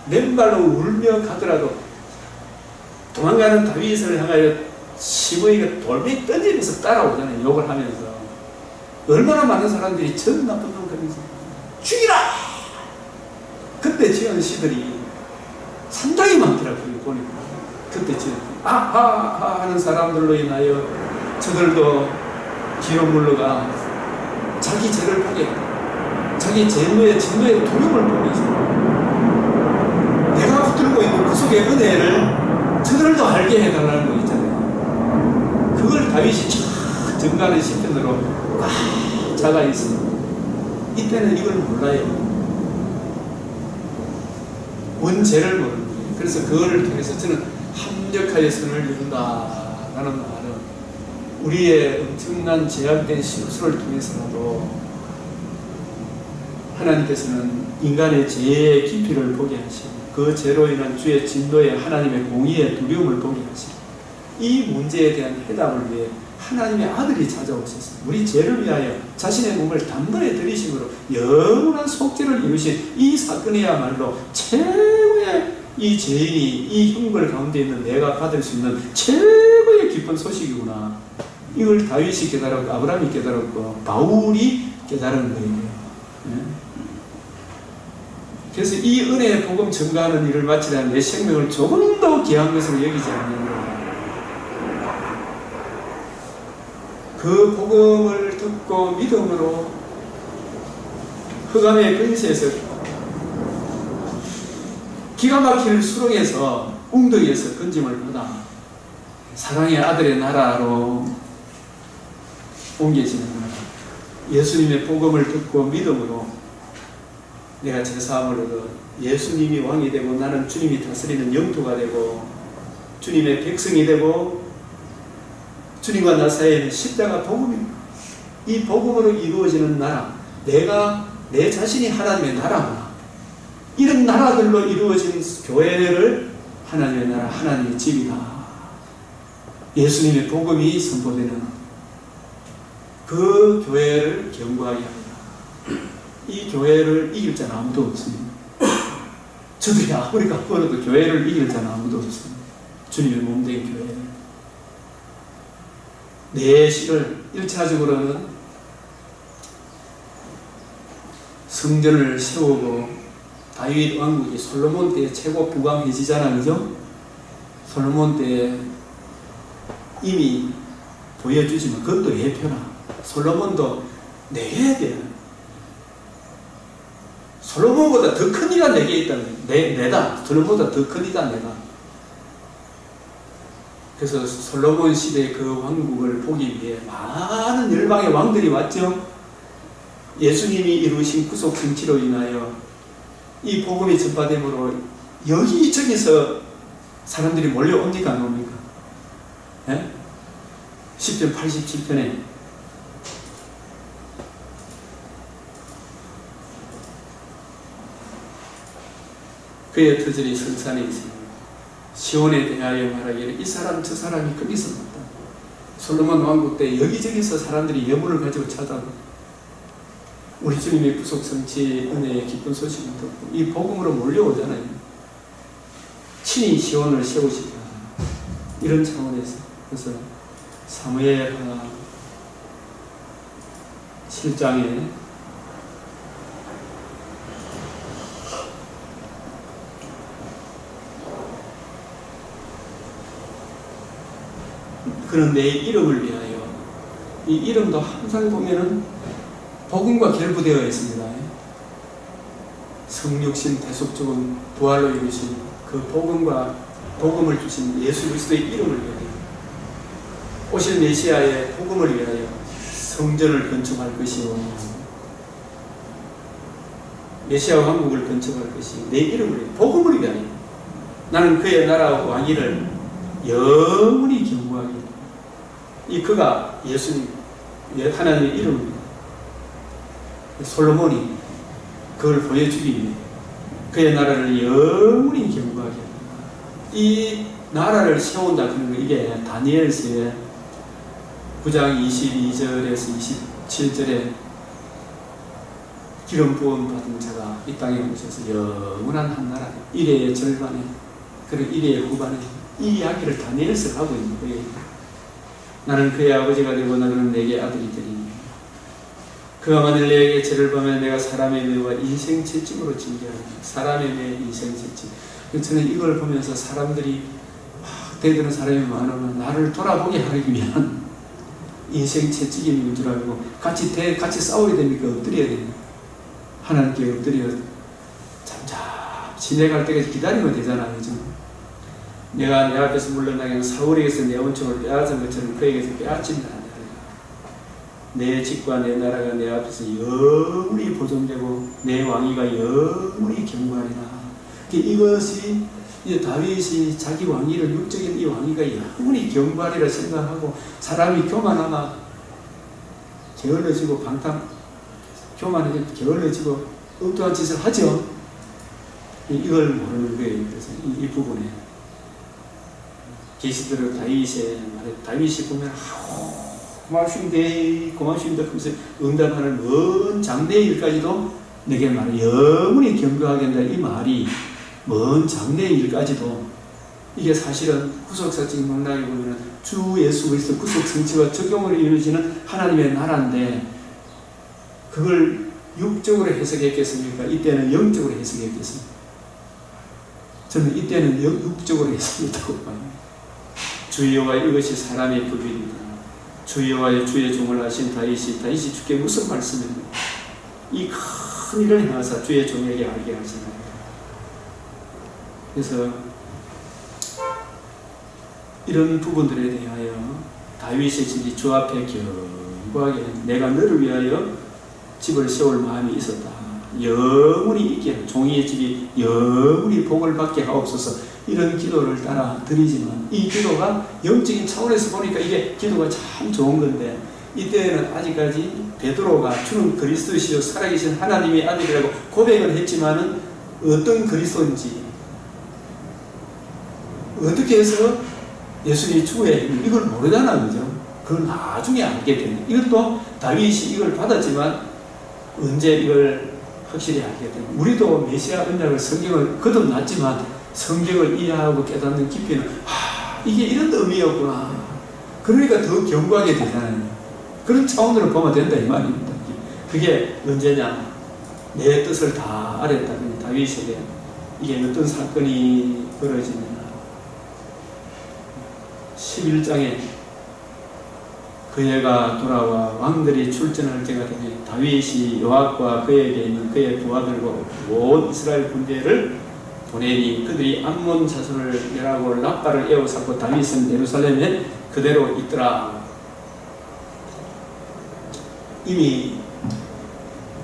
맨발로 울며 가더라도 도망가는 다윗을 향하여 시므이가 돌멩이 던지면서 따라오잖아요. 욕을 하면서. 얼마나 많은 사람들이 저 나쁜 놈 그러면서 죽이라! 그때 지은 시들이 상당히 많더라고요. 보니까 그때 지은 아하하 하는 사람들로 인하여 저들도 뒤로 물러가 자기 죄를 보겠다. 자기 진노의 두려움을 보면서 내가 붙들고 있는 그 속의 은혜를 저들도 알게 해달라는 거 있잖아요. 그걸 다윗이 쫙 정갈의 시편으로 꽉 잡아 있어요. 이때는 이걸 몰라요. 원죄를 모르는 거예요. 그래서 그거를 통해서 저는 합력하여 선을 이룬다라는 말은 우리의 엄청난 제약된 실수를 통해서라도 하나님께서는 인간의 죄의 깊이를 보게 하시고 그 죄로 인한 주의 진노에 하나님의 공의의 두려움을 보게 하시고 이 문제에 대한 해답을 위해 하나님의 아들이 찾아오셨습니다. 우리 죄를 위하여 자신의 몸을 단번에 들이심으로 영원한 속죄를 이루신 이 사건이야말로 최고의 이 죄인이 이 형벌 가운데 있는 내가 받을 수 있는 최고의 기쁜 소식이구나. 이걸 다윗이 깨달았고 아브라함이 깨달았고 바울이 깨달은 거예요. 그래서 이 은혜의 복음 전가하는 일을 마치려면 내 생명을 조금 더 귀한 것으로 여기지 않는 거예요. 그 복음을 듣고 믿음으로 흑암의 근세에서 기가 막히는 수렁에서 웅덩이에서 건짐을 받아 사랑의 아들의 나라로 옮겨지는 거예요. 예수님의 복음을 듣고 믿음으로 내가 제사함을 얻어 예수님이 왕이 되고 나는 주님이 다스리는 영토가 되고 주님의 백성이 되고 주님과 나 사이에는 십자가 복음입니다. 이 복음으로 이루어지는 나라, 내가 내 자신이 하나님의 나라구나. 이런 나라들로 이루어진 교회를 하나님의 나라, 하나님의 집이다. 예수님의 복음이 선포되는 그 교회를 견고하게 합니다. 이 교회를 이길 자는 아무도 없습니다. 저들이 아무리 가꾸어도 교회를 이길 자는 아무도 없습니다. 주님의 몸된 교회를. 내 시를 1차적으로는 성전을 세우고 다윗 왕국이 솔로몬 때의 최고 부강해지잖아, 그죠? 솔로몬 때에 이미 보여주지만 그것도 예표나. 솔로몬도 내게 돼요. 솔로몬보다 더 큰 이가 내게 있다는 거예요. 내다. 솔로몬보다 더 큰 이다, 내가. 그래서 솔로몬 시대의 그 왕국을 보기 위해 많은 열방의 왕들이 왔죠. 예수님이 이루신 구속 정치로 인하여 이 복음이 전파됨으로 여기저기서 사람들이 몰려옵니까, 안 옵니까? 예? 10편 87편에 그의 터절이 성산에 있습니다. 시온에 대하여 말하기를 이 사람 저 사람이 거기서 났다. 솔로몬 왕국 때 여기저기서 사람들이 예물을 가지고 찾아오고 우리 주님의 구속 성취 은혜의 기쁜 소식을 듣고 이 복음으로 몰려오잖아요. 친히 시온을 세우시다. 이런 차원에서 그래서 사무엘 7장에 그는 내 이름을 위하여 이 이름도 항상 보면은 복음과 결부되어 있습니다. 성육신 대속적인 부활로 이루신 그 복음을 주신 예수 그리스도의 이름을 위하여 오실 메시아의 복음을 위하여 성전을 건축할 것이요 메시아 왕국을 건축할 것이 내 이름을 위하여 복음을 위하여 나는 그의 나라와 왕위를 영원히 경고하게 이 그가 예수님 하나님의 이름입니다. 솔로몬이 그걸 보여주기 위해 그의 나라를 영원히 경고하게 이 나라를 세운다 그런 거 이게 다니엘서의 9장 22절에서 27절에 기름 부음 받은 자가 이 땅에 오셔서 영원한 한 나라 이래의 절반에 그리고 이래의 후반에 이 이야기를 다니엘서 하고 있는 거예요. 나는 그의 아버지가 되고 너는 내게 아들이 되리니 그가 만일 내게 죄를 범하면 내가 사람의 매와 인생 채찍으로 징계하리니 사람의 매 인생 채찍. 저는 이걸 보면서 사람들이 대드는 사람이 많으면 나를 돌아보게 하기 위한 인생 채찍인 줄 알고 같이 싸워야 됩니까? 엎드려야 됩니까? 하나님께 엎드려 잠잠히 지내갈 때까지 기다리면 되잖아요. 그죠? 내가 내 앞에서 물러나게 사울에게서 내 온총을 빼앗은 것처럼 그에게서 빼앗진다. 내 집과 내 나라가 내 앞에서 영원히 보존되고 내 왕위가 영원히 경고하리라. 이것이 이제 다윗이 자기 왕위를 육적인 이 왕위가 영원히 경고하리라 생각하고 사람이 교만하나 게을러지고 교만하게 게을러지고 엉뚱한 짓을 하죠. 이걸 모르는 거예요. 그래서 이 부분에 계시들은 다윗이 보면 고맙습니다 하면서 응답하는 먼 장래의 일까지도 내게 말해 영원히 경고하겠다. 이 말이 먼 장래의 일까지도 이게 사실은 구속사적인 맥락에 보면 주 예수 그리스도 구속 성취와 적용으로 이루어지는 하나님의 나라인데 그걸 육적으로 해석했겠습니까? 이때는 영적으로 해석했겠습니까? 저는 이때는 육적으로 해석했다고 봐요. 주 여호와 이것이 사람의 법입니다. 주 여호와의 주의 종을 하신 다윗이 주께 무슨 말씀입니까? 이 큰 일을 행하사 주의 종에게 알게 하시나요? 그래서 이런 부분들에 대하여 다윗의 집이 주 앞에 견고하게 내가 너를 위하여 집을 세울 마음이 있었다. 영원히 있게 종이의 집이 영원히 복을 받게 하옵소서. 이런 기도를 따라 드리지만 이 기도가 영적인 차원에서 보니까 이게 기도가 참 좋은 건데 이때는 아직까지 베드로가 주는 그리스도시요 살아계신 하나님의 아들이라고 고백을 했지만은 어떤 그리스도인지 어떻게 해서 예수님이 주의 이걸 모르잖아. 그죠? 그걸 나중에 알게 되는 이것도 다윗이 이걸 받았지만 언제 이걸 확실히 알게 되는 우리도 메시아 언약을 성경을 거듭났지만 성경을 이해하고 깨닫는 깊이는 이게 이런 의미였구나. 그러니까 더 견고하게 되잖아요. 그런 차원으로 보면 된다 이 말입니다. 그게 언제냐? 내 뜻을 다 알았다. 다윗에게 이게 어떤 사건이 벌어지느냐? 11장에 그애가 돌아와 왕들이 출전할 때가 되니 다윗이 요압과 그에게 있는 그의 부하들과 온 이스라엘 군대를 보내니 그들이 암몬 자손을 멸하고 랍바를 에워싸고 다윗은 예루살렘에 그대로 있더라. 이미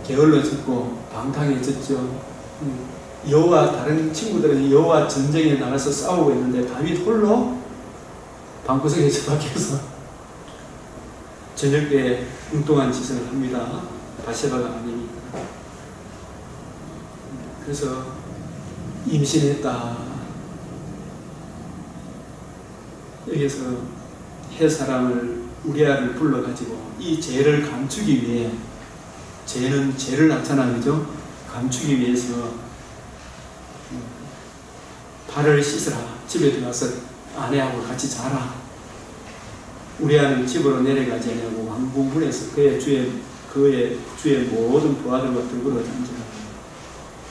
게을러졌고 방탕해졌죠. 여호와 다른 친구들은 여호와 전쟁에 나가서 싸우고 있는데 다윗 홀로 방구석에서 밖에서 저녁 때 엉뚱한 짓을 합니다. 바세바가 아니니까. 그래서 임신했다. 여기서 해 사람을 우리아를 불러가지고 이 죄를 감추기 위해 죄는 죄를 나타나죠. 감추기 위해서 발을 씻으라. 집에 들어가서 아내하고 같이 자라. 우리아는 집으로 내려가지 않냐고 왕궁문에서 그의 주의 모든 부하들과 들고 앉으라.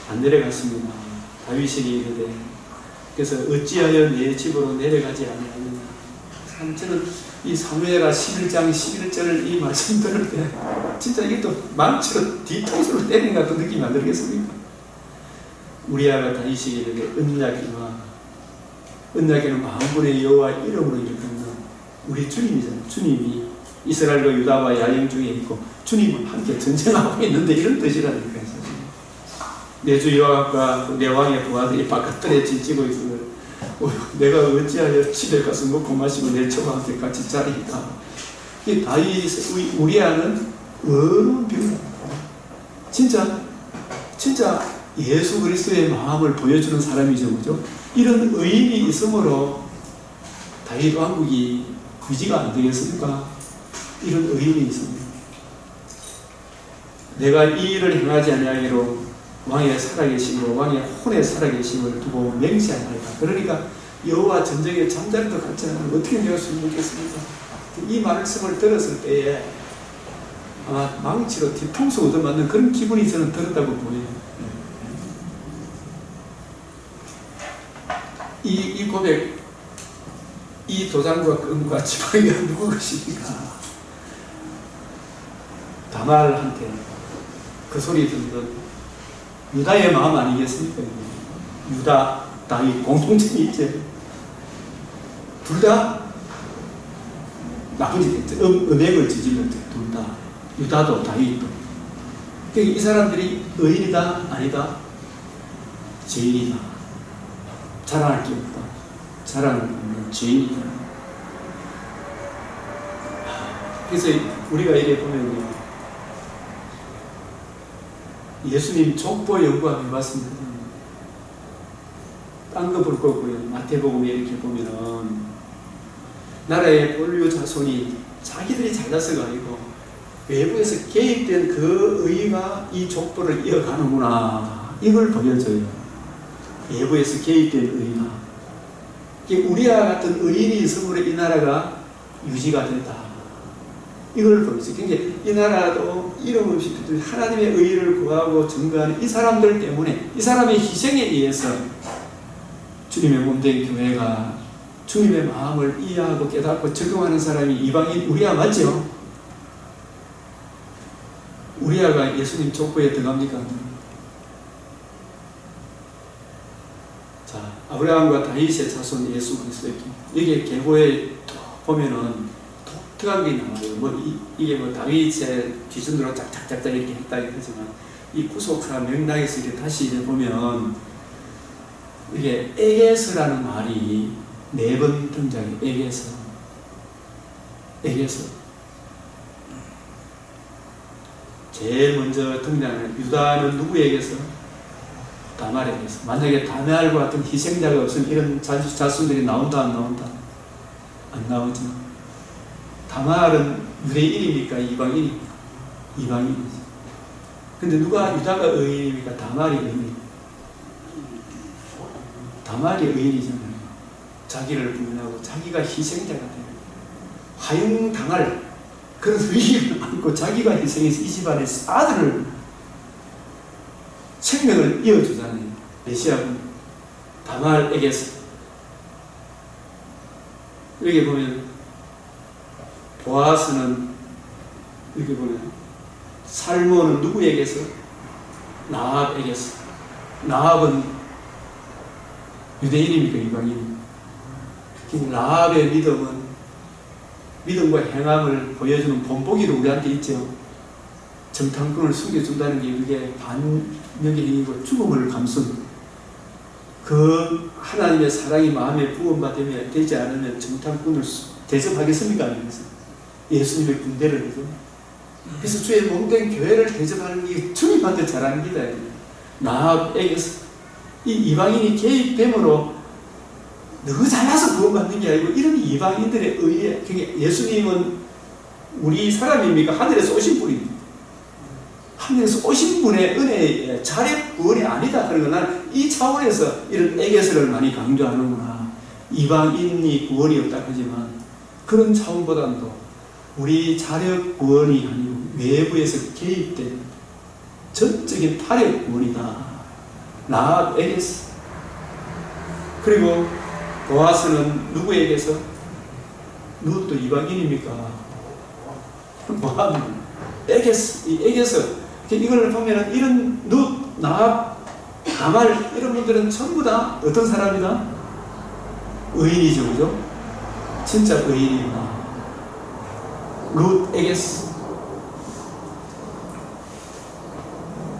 안 내려갔습니다. 다윗에게 이르되 그래서 어찌하여 내 집으로 내려가지 아니하느냐. 저는 이 사무엘하 11장 11절을 이 말씀 들을 때 진짜 이것도 망치로 뒤통수를 때리는 것 같은 느낌이 안 들겠습니까? 우리아가 다윗에게 이르되 언약에는 만군의 여호와 이름으로 일컫는 우리 주님이잖아요. 주님이 이스라엘과 유다와 야영 중에 있고 주님은 함께 전쟁하고 있는데 이런 뜻이라니까요. 내 주 여호와가 내 왕의 부하들이 바깥들에 지치고 있으면 내가 어찌하여 집에 가서 먹고 마시고 내 처가한테 같이 자리이까. 이 다윗 우리아는 어려운 병이다. 진짜 예수 그리스도의 마음을 보여주는 사람이죠, 그죠? 이런 의인이 있으므로 다윗 왕국이 유지가 안 되겠습니까? 이런 의인이 있습니다. 내가 이 일을 행하지 아니하기로 왕의 살아계심으로 왕의 혼의 살아계심을 두고 맹세하나이다. 그러니까 여호와 전쟁에 잠자리도 같지 않으면 어떻게 내가 숨겠습니까? 이 말씀을 들었을 때에 아마 망치로 뒤통수 얻어맞는 그런 기분이 저는 들었다고 보여요. 이 고백, 이 도장과 끈과 지팡이가 누구 것입니까? 다말한테 그 소리 듣는 유다의 마음 아니겠습니까? 유다, 다윗 공통점이 있죠. 둘 다 나쁜 짓 했죠. 음행을 저질렀죠. 둘 다. 유다도 다윗도. 그러니까 이 사람들이 의인이다 아니다? 죄인이다. 자랑할 게 없다. 자랑을 없는 죄인이다. 그래서 우리가 이래 보면요, 예수님 족보 연구하면 맞습니다. 딴 거 볼 거고요. 마태복음에 이렇게 보면은 나라의 본류 자손이 자기들이 잘나서가 아니고 외부에서 개입된 그 의가 이 족보를 이어가는구나, 이걸 보여줘요. 외부에서 개입된 의가. 우리와 같은 의인이 있으므로 이 나라가 유지가 된다, 이걸 보여줘요. 그러니까 이 나라도 이름 없이 하나님의 의를 구하고 증거하는 이 사람들 때문에, 이 사람의 희생에 의해서 주님의 몸된 교회가 주님의 마음을 이해하고 깨닫고 적용하는 사람이 이방인 우리아 맞죠? 우리아가 예수님 족보에 들어갑니까? 자, 아브라함과 다윗의 자손 예수 그리스도, 여기 계보에 보면은 독특한 게 나와요. 이게 다윗의 기준으로 짝짝짝짝 이렇게 했다 이러지만, 이 구속한 맥락에서 이렇게 다시 이제 보면 이게 에게스라는 말이 4번 등장해요. 에게스. 제일 먼저 등장하는 유다는 누구에게서? 다말에게서. 만약에 다말과 같은 희생자가 없으면 이런 자손들이 나온다 안 나온다? 안 나오죠. 다말은 유대인입니까? 이방인입니까? 이방인이죠. 근데 누가 유다가 의인입니까? 다말이 의인입니까? 다말이 의인이잖아요. 자기를 부인하고 자기가 희생자가 돼요. 화용당할 그런 의의를 안고 자기가 희생해서 이 집안의 아들을, 생명을 이어주잖아요. 메시아분 다말에게서. 여기 보면 보아스는, 여기 보면 살모는 누구에게서? 나합에게서. 나합은 유대인입니까? 이방인입니까? 라합의 믿음과 행함을 보여주는 본보기도 우리한테 있죠. 정탐꾼을 숨겨준다는 게 이게 반역의 행위고 죽음을 감수는, 그 하나님의 사랑이 마음에 부음받으면 되지 않으면 정탐꾼을 대접하겠습니까? 예수님의 군대를 해서. 그래서 주의 몸된 교회를 대접하는 게 주님한테 잘하는 길이에요. 나합에게서 이 이방인이 개입됨으로 너무 잘나서 구원받는 게 아니고, 이런 이방인들의 의에, 그러니까 예수님은 우리 사람입니까? 하늘에서 오신 분입니다. 하늘에서 오신 분의 은혜의 자력 구원이 아니다. 그러니까 나는 이 차원에서 이런 에게스를 많이 강조하는구나. 이방인이 구원이 없다 하지만 그런 차원보다도 우리 자력 구원이 아니고 외부에서 개입된 전적인 타력 구원이다. 라합 에게스. 그리고 보아스는 누구에게서? 누구도 이방인입니까? 모함 에게스. 이 에게스. 이걸 보면은 이런 나합, 다말 이런 분들은 전부 다 어떤 사람이다? 의인이죠, 그죠? 진짜 의인이다. 룻 에게스.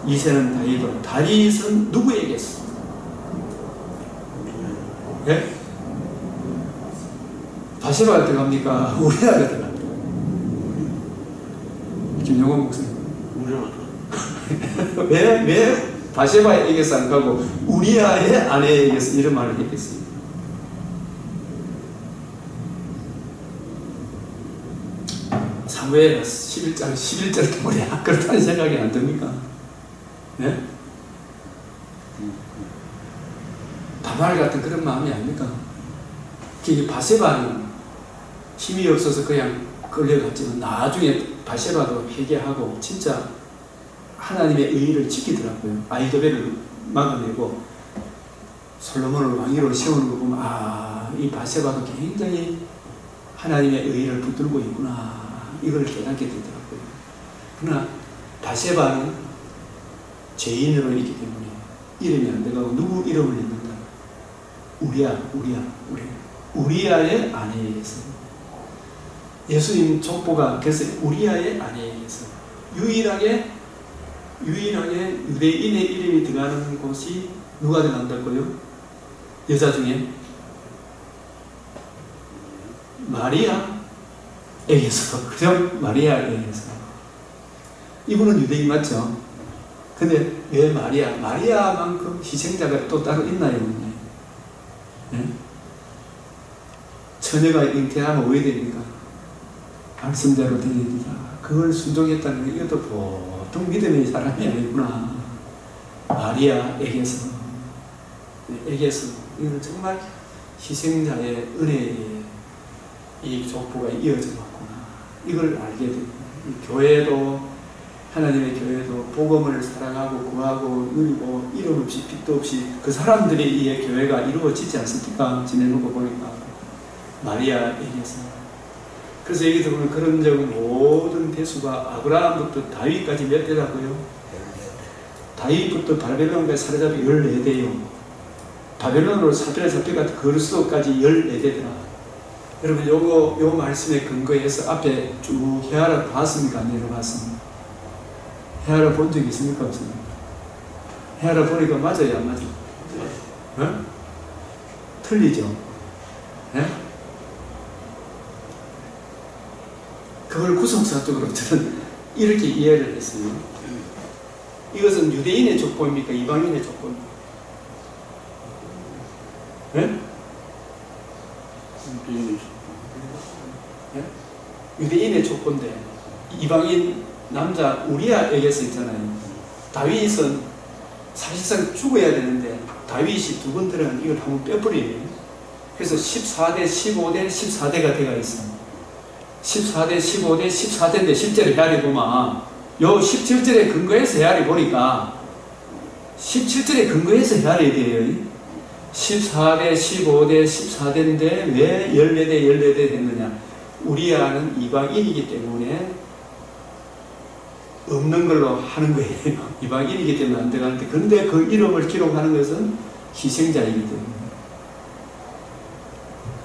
이세는 다윗. 다윗은 누구에게서? 예? 바세바가 들어갑니까? 우리아가 들어갑니까? 김용원 목사님. 우리아가 들어갑니다. 왜 바세바에게서 안 가고 우리아의 아내에게서 이런 말을 했겠어요? 사무엘 11절 뭐야? 그렇다는 생각이 안 듭니까? 네? 다말 같은 그런 마음이 아닙니까? 바세바는 힘이 없어서 그냥 끌려갔지만 나중에 바세바도 회개하고 진짜 하나님의 의의를 지키더라고요. 아이도벨을 막아내고 솔로몬을 왕위로 세우는 거 보면 이 바세바도 굉장히 하나님의 의의를 붙들고 있구나 이걸 깨닫게 되더라고요. 그러나 바세바는 죄인으로 있기 때문에 이름이 안 들어가고 누구 이름을 읽는다? 우리아의 아내에게서 예수님 족보가 그래서 우리아의 아내에게서 유일하게 유대인의 이름이 들어가는 곳이 누가 들어간다고요? 여자 중에 마리아에게서 그냥 마리아에게서 이분은 유대인 맞죠? 근데 왜 마리아만큼 희생자가 또 따로 있나요? 네? 처녀가 잉태하면 왜 됩니까? 말씀대로 됩니다. 그걸 순종했다는 게 이것도 보통 믿음의 사람이 아니구나. 마리아에게서 이건 정말 희생자의 은혜에 이 족보가 이어져 왔구나. 이걸 알게 됩니다. 교회도 하나님의 교회도 복음을 사랑하고 구하고 누리고 이름 없이 빛도 없이 그 사람들에 의해 교회가 이루어지지 않습니까? 지내는 거 보니까 마리아에게서 그래서 얘기 들어보면 그런 적은 모든 대수가 아브라함부터 다윗까지 몇 대라고요? 다윗부터 바벨론까지 사로잡이 14대요. 바벨론으로 사로잡혀가 그리스도까지 14대더라. 여러분 요 말씀에 근거해서 앞에 쭉 헤아려 봤습니까? 안 내려봤습니까? 헤아려 본 적이 있습니까? 없습니까? 헤아려 보니까 맞아요? 안 맞아요? 네? 틀리죠? 네? 그걸 구성사적으로 저는 이렇게 이해를 했어요. 이것은 유대인의 족보입니까? 이방인의 족보입니까? 네? 유대인의 족보인데 이방인 남자 우리아에게서 있잖아요. 다윗은 사실상 죽어야 되는데 다윗이 두 번 들은 이걸 한번 빼버려요. 그래서 14대, 15대, 14대가 되어 있습니다. 14대, 15대, 14대인데 실제로 헤아려 보면 요 17절에 근거해서 헤아려 보니까 17절에 근거해서 헤아려야 돼요. 14대, 15대, 14대인데 왜 14대 됐느냐? 우리아는 이방인이기 때문에 없는 걸로 하는 거예요. 이방인이기 때문에 안 들어가는데 그런데 그 이름을 기록하는 것은 희생자이기 때문에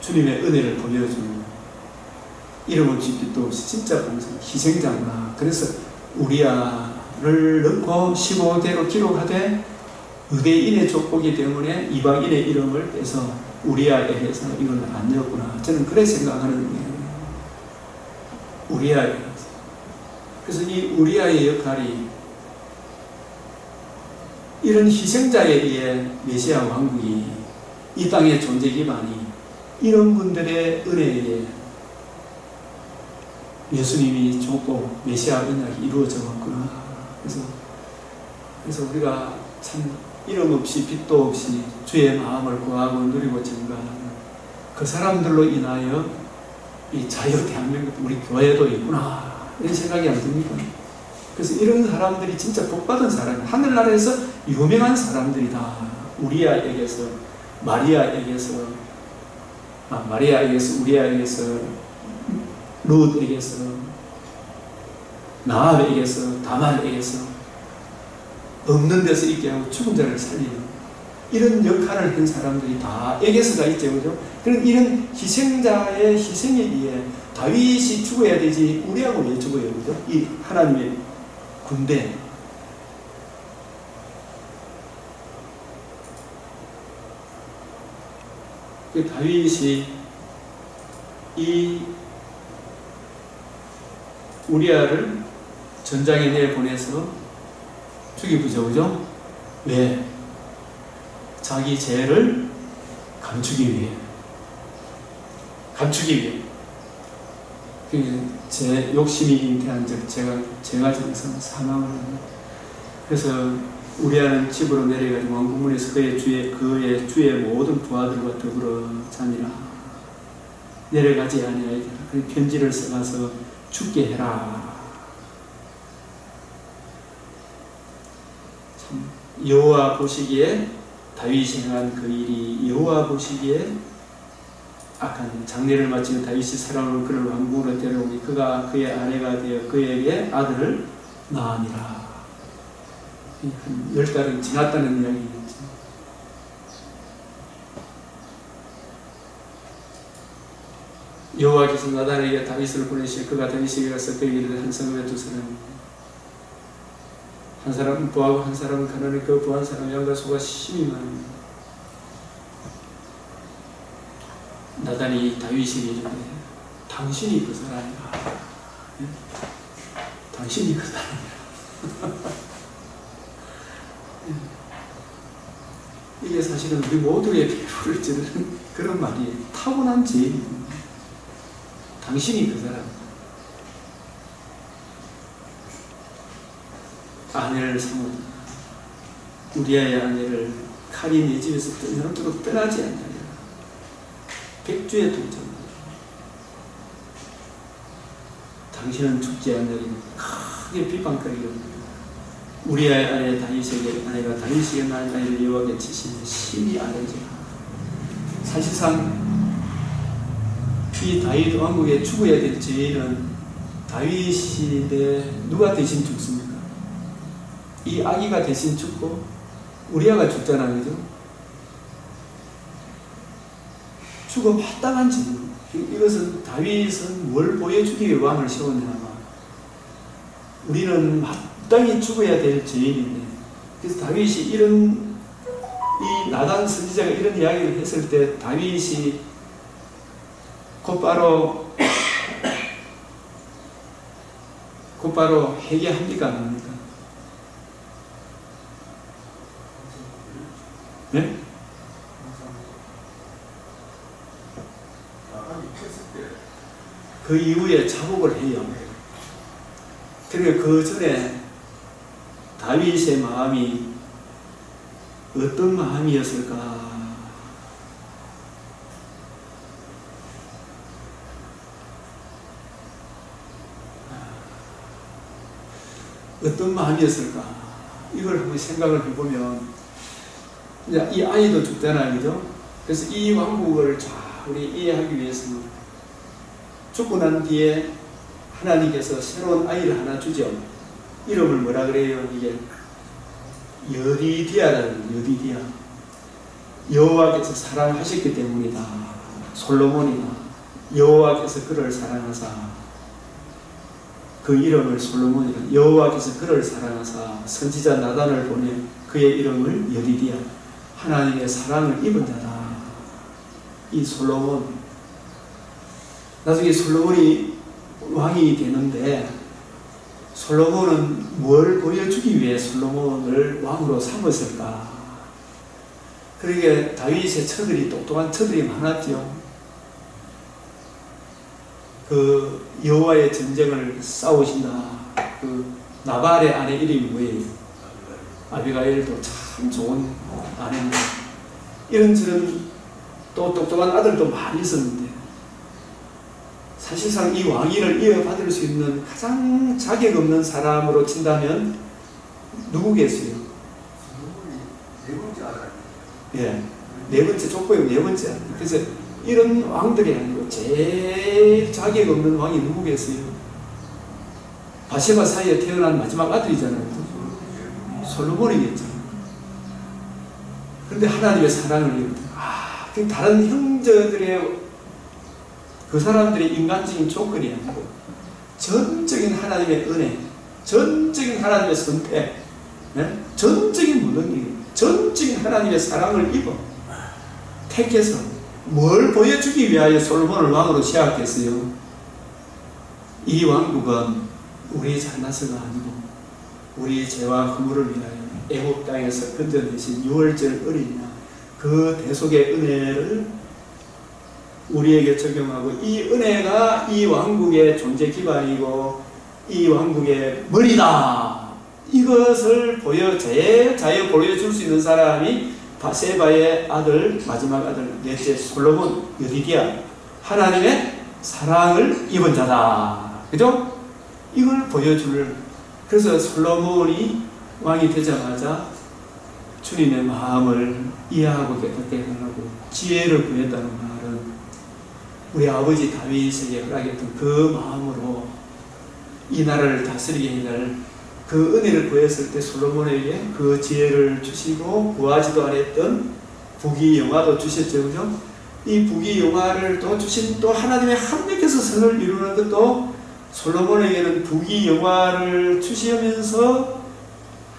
주님의 은혜를 보여주는 이름 없이 빛도 없이 진짜 희생자구나. 그래서 우리아를 넣고 15대로 기록하되 유대인의 족보기 때문에 이방인의 이름을 빼서 우리아에게서 이걸 안 넣었구나. 저는 그래 생각하는 거예요. 우리아에. 그래서 이 우리아의 역할이 이런 희생자에 의해 메시아 왕국이 이 땅의 존재 기반이 이런 분들의 은혜에 예수님이 줬고 메시아 언약이 이루어져 왔구나. 그래서 우리가 참 이름 없이 빛도 없이 주의 마음을 구하고 누리고 증거하는 그 사람들로 인하여 이 자유 대한민국 우리 교회도 있구나 이런 생각이 안 듭니까? 그래서 이런 사람들이 진짜 복받은 사람이 하늘나라에서 유명한 사람들이다. 우리아에게서 마리아에게서 우리아에게서 룻에게서 나합에게서 다말에게서 없는 데서 있게 하고 죽은 자를 살리는 이런 역할을 한 사람들이 다 에게서가 있죠. 그죠? 그런 이런 희생자의 희생에 의해 다윗이 죽어야 되지 우리하고 왜 죽어요? 그죠? 이 하나님의 군대. 그 다윗이 이 우리아를 전장에 내보내서 죽이부죠, 그죠? 왜? 자기 죄를 감추기 위해. 감추기 위해. 제 욕심이 잉태한 즉 제가 정성 사망을 합니다. 그래서 우리아는 집으로 내려가지고 왕궁문에서 그의 주의 모든 부하들과 더불어 자니라. 내려가지 아니하리라. 그 편지를 써가서 죽게 해라. 참 여호와 보시기에 다윗이 행한 그 일이 여호와 보시기에 악한 장례를 마치는 다윗이 사랑하는 그를 왕궁으로 데려오니 그가 그의 아내가 되어 그에게 아들을 낳으니라. 한 10달은 지났다는 이야기겠죠. 여호와께서 나단에게 다윗을 보내시어 그가 다윗에게 가서 그에게 이르되 한 성읍에 두 사람, 한 사람은 부하고 한 사람은 가난해. 그 부한 사람 양과 소가 심히 많습니다. 나단이 다윗에게 이르되 당신이 그 사람이라. 네? 당신이 그 사람이라. 이게 사실은 우리 모두의 피부를 찌르는 그런 말이에요. 타고난 죄입니다. 당신이 그 사람. 아내를 삼은 우리아의 아내를 칼이 내 집에서 떠나도록 떠나지 않느냐. 백주의 동정. 당신은 죽지 않느니 크게 비방거리는 우리아의 아내 다윗에게 아내가 다윗에게 낳은 아이를 여호와께 치시니 심히 아뢰지라. 사실상 이 다윗 왕국에 죽어야 될 죄인은 다윗이 누가 대신 죽습니까? 이 아기가 대신 죽고 우리아가 죽잖아요, 그죠? 죽어 마땅한 죄인. 이것은 다윗은 뭘 보여주기 위해 왕을 세웠냐? 우리는 마땅히 죽어야 될 죄인인데, 그래서 다윗이 이 나단 선지자가 이런 이야기를 했을 때 다윗이 곧바로 회개합니까, 안 합니까? 네? 그 이후에 자복을 해요. 그리고 그 전에 다윗의 마음이 어떤 마음이었을까? 어떤 마음이었을까? 이걸 한번 생각을 해보면, 이제 이 아이도 죽잖아요, 그죠? 그래서 이 왕국을 잘 우리 이해하기 위해서는 죽고 난 뒤에 하나님께서 새로운 아이를 하나 주죠. 이름을 뭐라 그래요? 이게 여디디아라는 여디디아. 여호와께서 사랑하셨기 때문이다. 솔로몬이다. 여호와께서 그를 사랑하사 그 이름을 솔로몬이라. 여호와께서 그를 사랑하사 선지자 나단을 보내 그의 이름을 여디디아. 하나님의 사랑을 입은 자다. 이 솔로몬. 나중에 솔로몬이 왕이 되는데 솔로몬은 뭘 보여주기 위해 솔로몬을 왕으로 삼았을까? 그러게 다윗의 처들이 똑똑한 처들이 많았죠. 그 여호와의 전쟁을 싸우신다. 그 나발의 아내 이름이 뭐예요? 아비가일도 참 좋은 아내인데 이런저런 또 똑똑한 아들도 많이 있었는데 사실상 이 왕위를 이어받을 수 있는 가장 자격 없는 사람으로 친다면 누구겠어요? 네 번째 아들. 예, 네 번째 족보의 네 번째 아들. 그래서 이런 왕들이 아니고 제일 자격 없는 왕이 누구겠어요? 바세바 사이에 태어난 마지막 아들이잖아요. 솔로몬이겠죠. 그런데 하나님의 사랑을 입었다. 다른 형제들의 그 사람들의 인간적인 조건이 아니고 전적인 하나님의 은혜, 전적인 하나님의 선택, 네? 전적인 무능력, 전적인 하나님의 사랑을 입어 택해서 뭘 보여주기 위하여 솔로몬을 왕으로 세웠겠어요? 이 왕국은 우리 잘나서가 아니고 우리 죄와 허물을 위하여 애굽 땅에서 건져내신 유월절 어린 양, 그 대속의 은혜를 우리에게 적용하고, 이 은혜가 이 왕국의 존재 기반이고 이 왕국의 머리다, 이것을 제일 보여줄 수 있는 사람이 바세바의 아들, 마지막 아들 넷째 솔로몬 여디디야, 하나님의 사랑을 입은 자다. 그죠? 이걸 보여줄. 그래서 솔로몬이 왕이 되자마자 주님의 마음을 이해하고 깨닫게 하려고 지혜를 구했다는 말은 우리 아버지 다윗에게 허락했던 그 마음으로 이 나라를 다스리게 할 그 은혜를 구했을 때 솔로몬에게 그 지혜를 주시고 구하지도 않았던 부귀영화도 주셨죠. 그죠? 이 부귀영화를 또 주신 또 하나님의 한 분께서 선을 이루는 것도 솔로몬에게는 부귀영화를 주시면서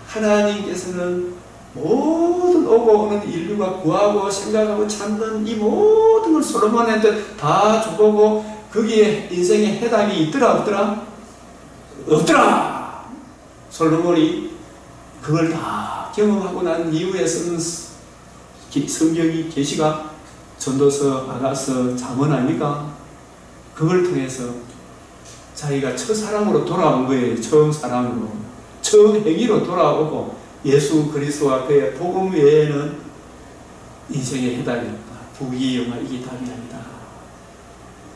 하나님께서는 모든 오고 오는 인류가 구하고 생각하고 찾는 이 모든 걸 솔로몬한테 다 주고, 거기에 인생의 해답이 있더라 없더라? 없더라! 솔로몬이 그걸 다 경험하고 난 이후에 쓰는 성경이 계시가 전도서, 아가서, 잠언 아닙니까? 그걸 통해서 자기가 첫사랑으로 돌아온 거예요. 처음 사랑으로, 처음 행위로 돌아오고, 예수 그리스도와 그의 복음 외에는 인생의 해답이 없다. 부귀영화, 이게 답이 아니다.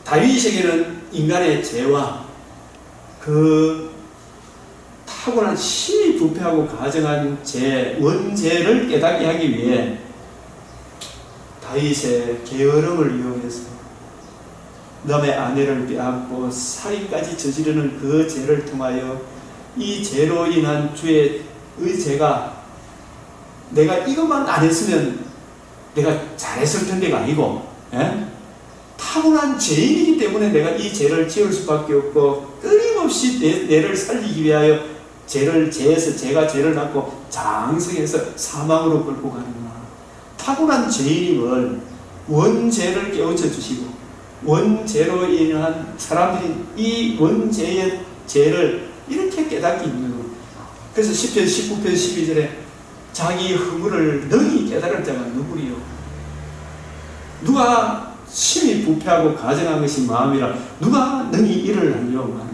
다윗에게는 인간의 죄와 그 타고난 심히 부패하고 가증한 원죄를 깨닫게 하기 위해 다윗의 게으름을 이용해서 남의 아내를 빼앗고 살인까지 저지르는 그 죄를 통하여 이 죄로 인한 주의 죄가 내가 이것만 안 했으면 내가 잘했을 텐데가 아니고, 타고난 죄인이기 때문에 내가 이 죄를 지을 수밖에 없고, 끊임없이 내를 살리기 위하여 제가 죄를 낳고 장성해서 사망으로 끌고 가는구나. 타고난 죄인임을 원죄를 깨우쳐 주시고, 원죄로 인한 사람들이 이 원죄의 죄를 이렇게 깨닫기 힘든 거예요. 그래서 10편 19편 12절에 자기 허물을 능히 깨달을 자가 누구리요? 누가 심히 부패하고 가증한 것이 마음이라 누가 능히 이를 알려?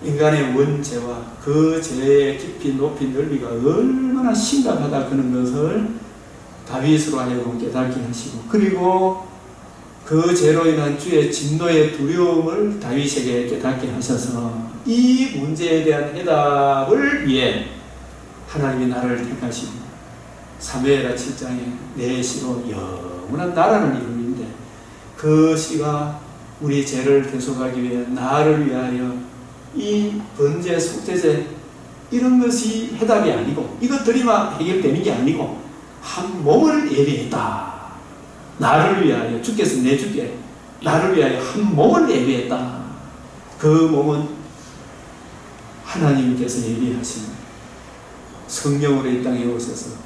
인간의 원죄와 그 죄의 깊이 높이 넓이가 얼마나 심각하다 그런 것을 다윗으로 하여금 깨닫게 하시고, 그리고 그 죄로 인한 주의 진노의 두려움을 다윗에게 깨닫게 하셔서 이 문제에 대한 해답을 위해 하나님이 나를 택하시고, 사무엘하 7장에 내 시로 영원한 나라를 이루는데, 그 시가 우리 죄를 대속하기 위해 나를 위하여 이 번제, 속죄제 이런 것이 해답이 아니고, 이것들이만 해결되는 게 아니고 한 몸을 예비했다. 나를 위하여 주께서 내 주께 나를 위하여 한 몸을 예비했다. 그 몸은 하나님께서 예비하신 성령으로 이 땅에 오셔서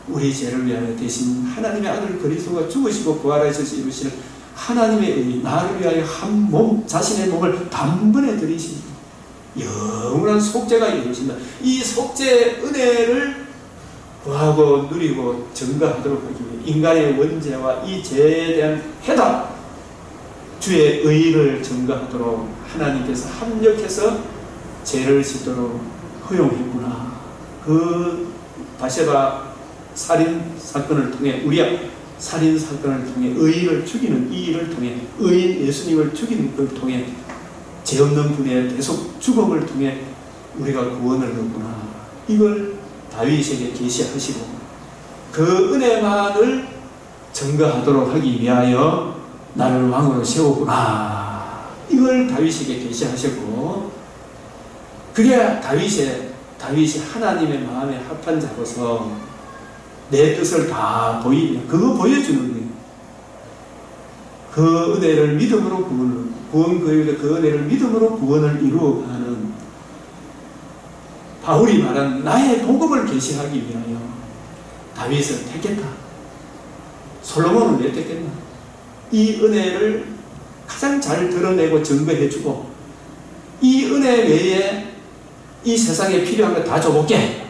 우리 죄를 위하여 대신 하나님의 아들 그리스도가 죽으시고 부활하셔서 이루시는 하나님의 의, 나를 위하여 한 몸, 자신의 몸을 단번에 들이시니 영원한 속죄가 이루어진다. 이 속죄 은혜를 구하고 누리고 증거하도록 하기 위해 인간의 원죄와 이 죄에 대한 해답, 주의 의를 증거하도록 하나님께서 합력해서 죄를 짓도록 허용했구나. 그 바세바 살인 사건을 통해, 우리야 살인 사건을 통해 의인을 죽이는 이 일을 통해, 의인 예수님을 죽이는 걸 통해 죄 없는 분의 대속 죽음을 통해 우리가 구원을 얻구나. 이걸 다윗에게 계시하시고 그 은혜만을 증거하도록 하기 위하여 나를 왕으로 세우구나. 이걸 다윗에게 계시하셨고, 그래야 다윗이 하나님의 마음에 합한 자로서 내 뜻을 다 그거 보여주는 거예요. 그 은혜를 믿음으로 그 은혜를 믿음으로 구원을 이루어가는 바울이 말한 나의 복음을 계시하기 위하여 다윗을 택했다. 솔로몬은 왜 택했나? 이 은혜를 가장 잘 드러내고 증거해주고, 이 은혜 외에 이 세상에 필요한 거 다 줘볼게.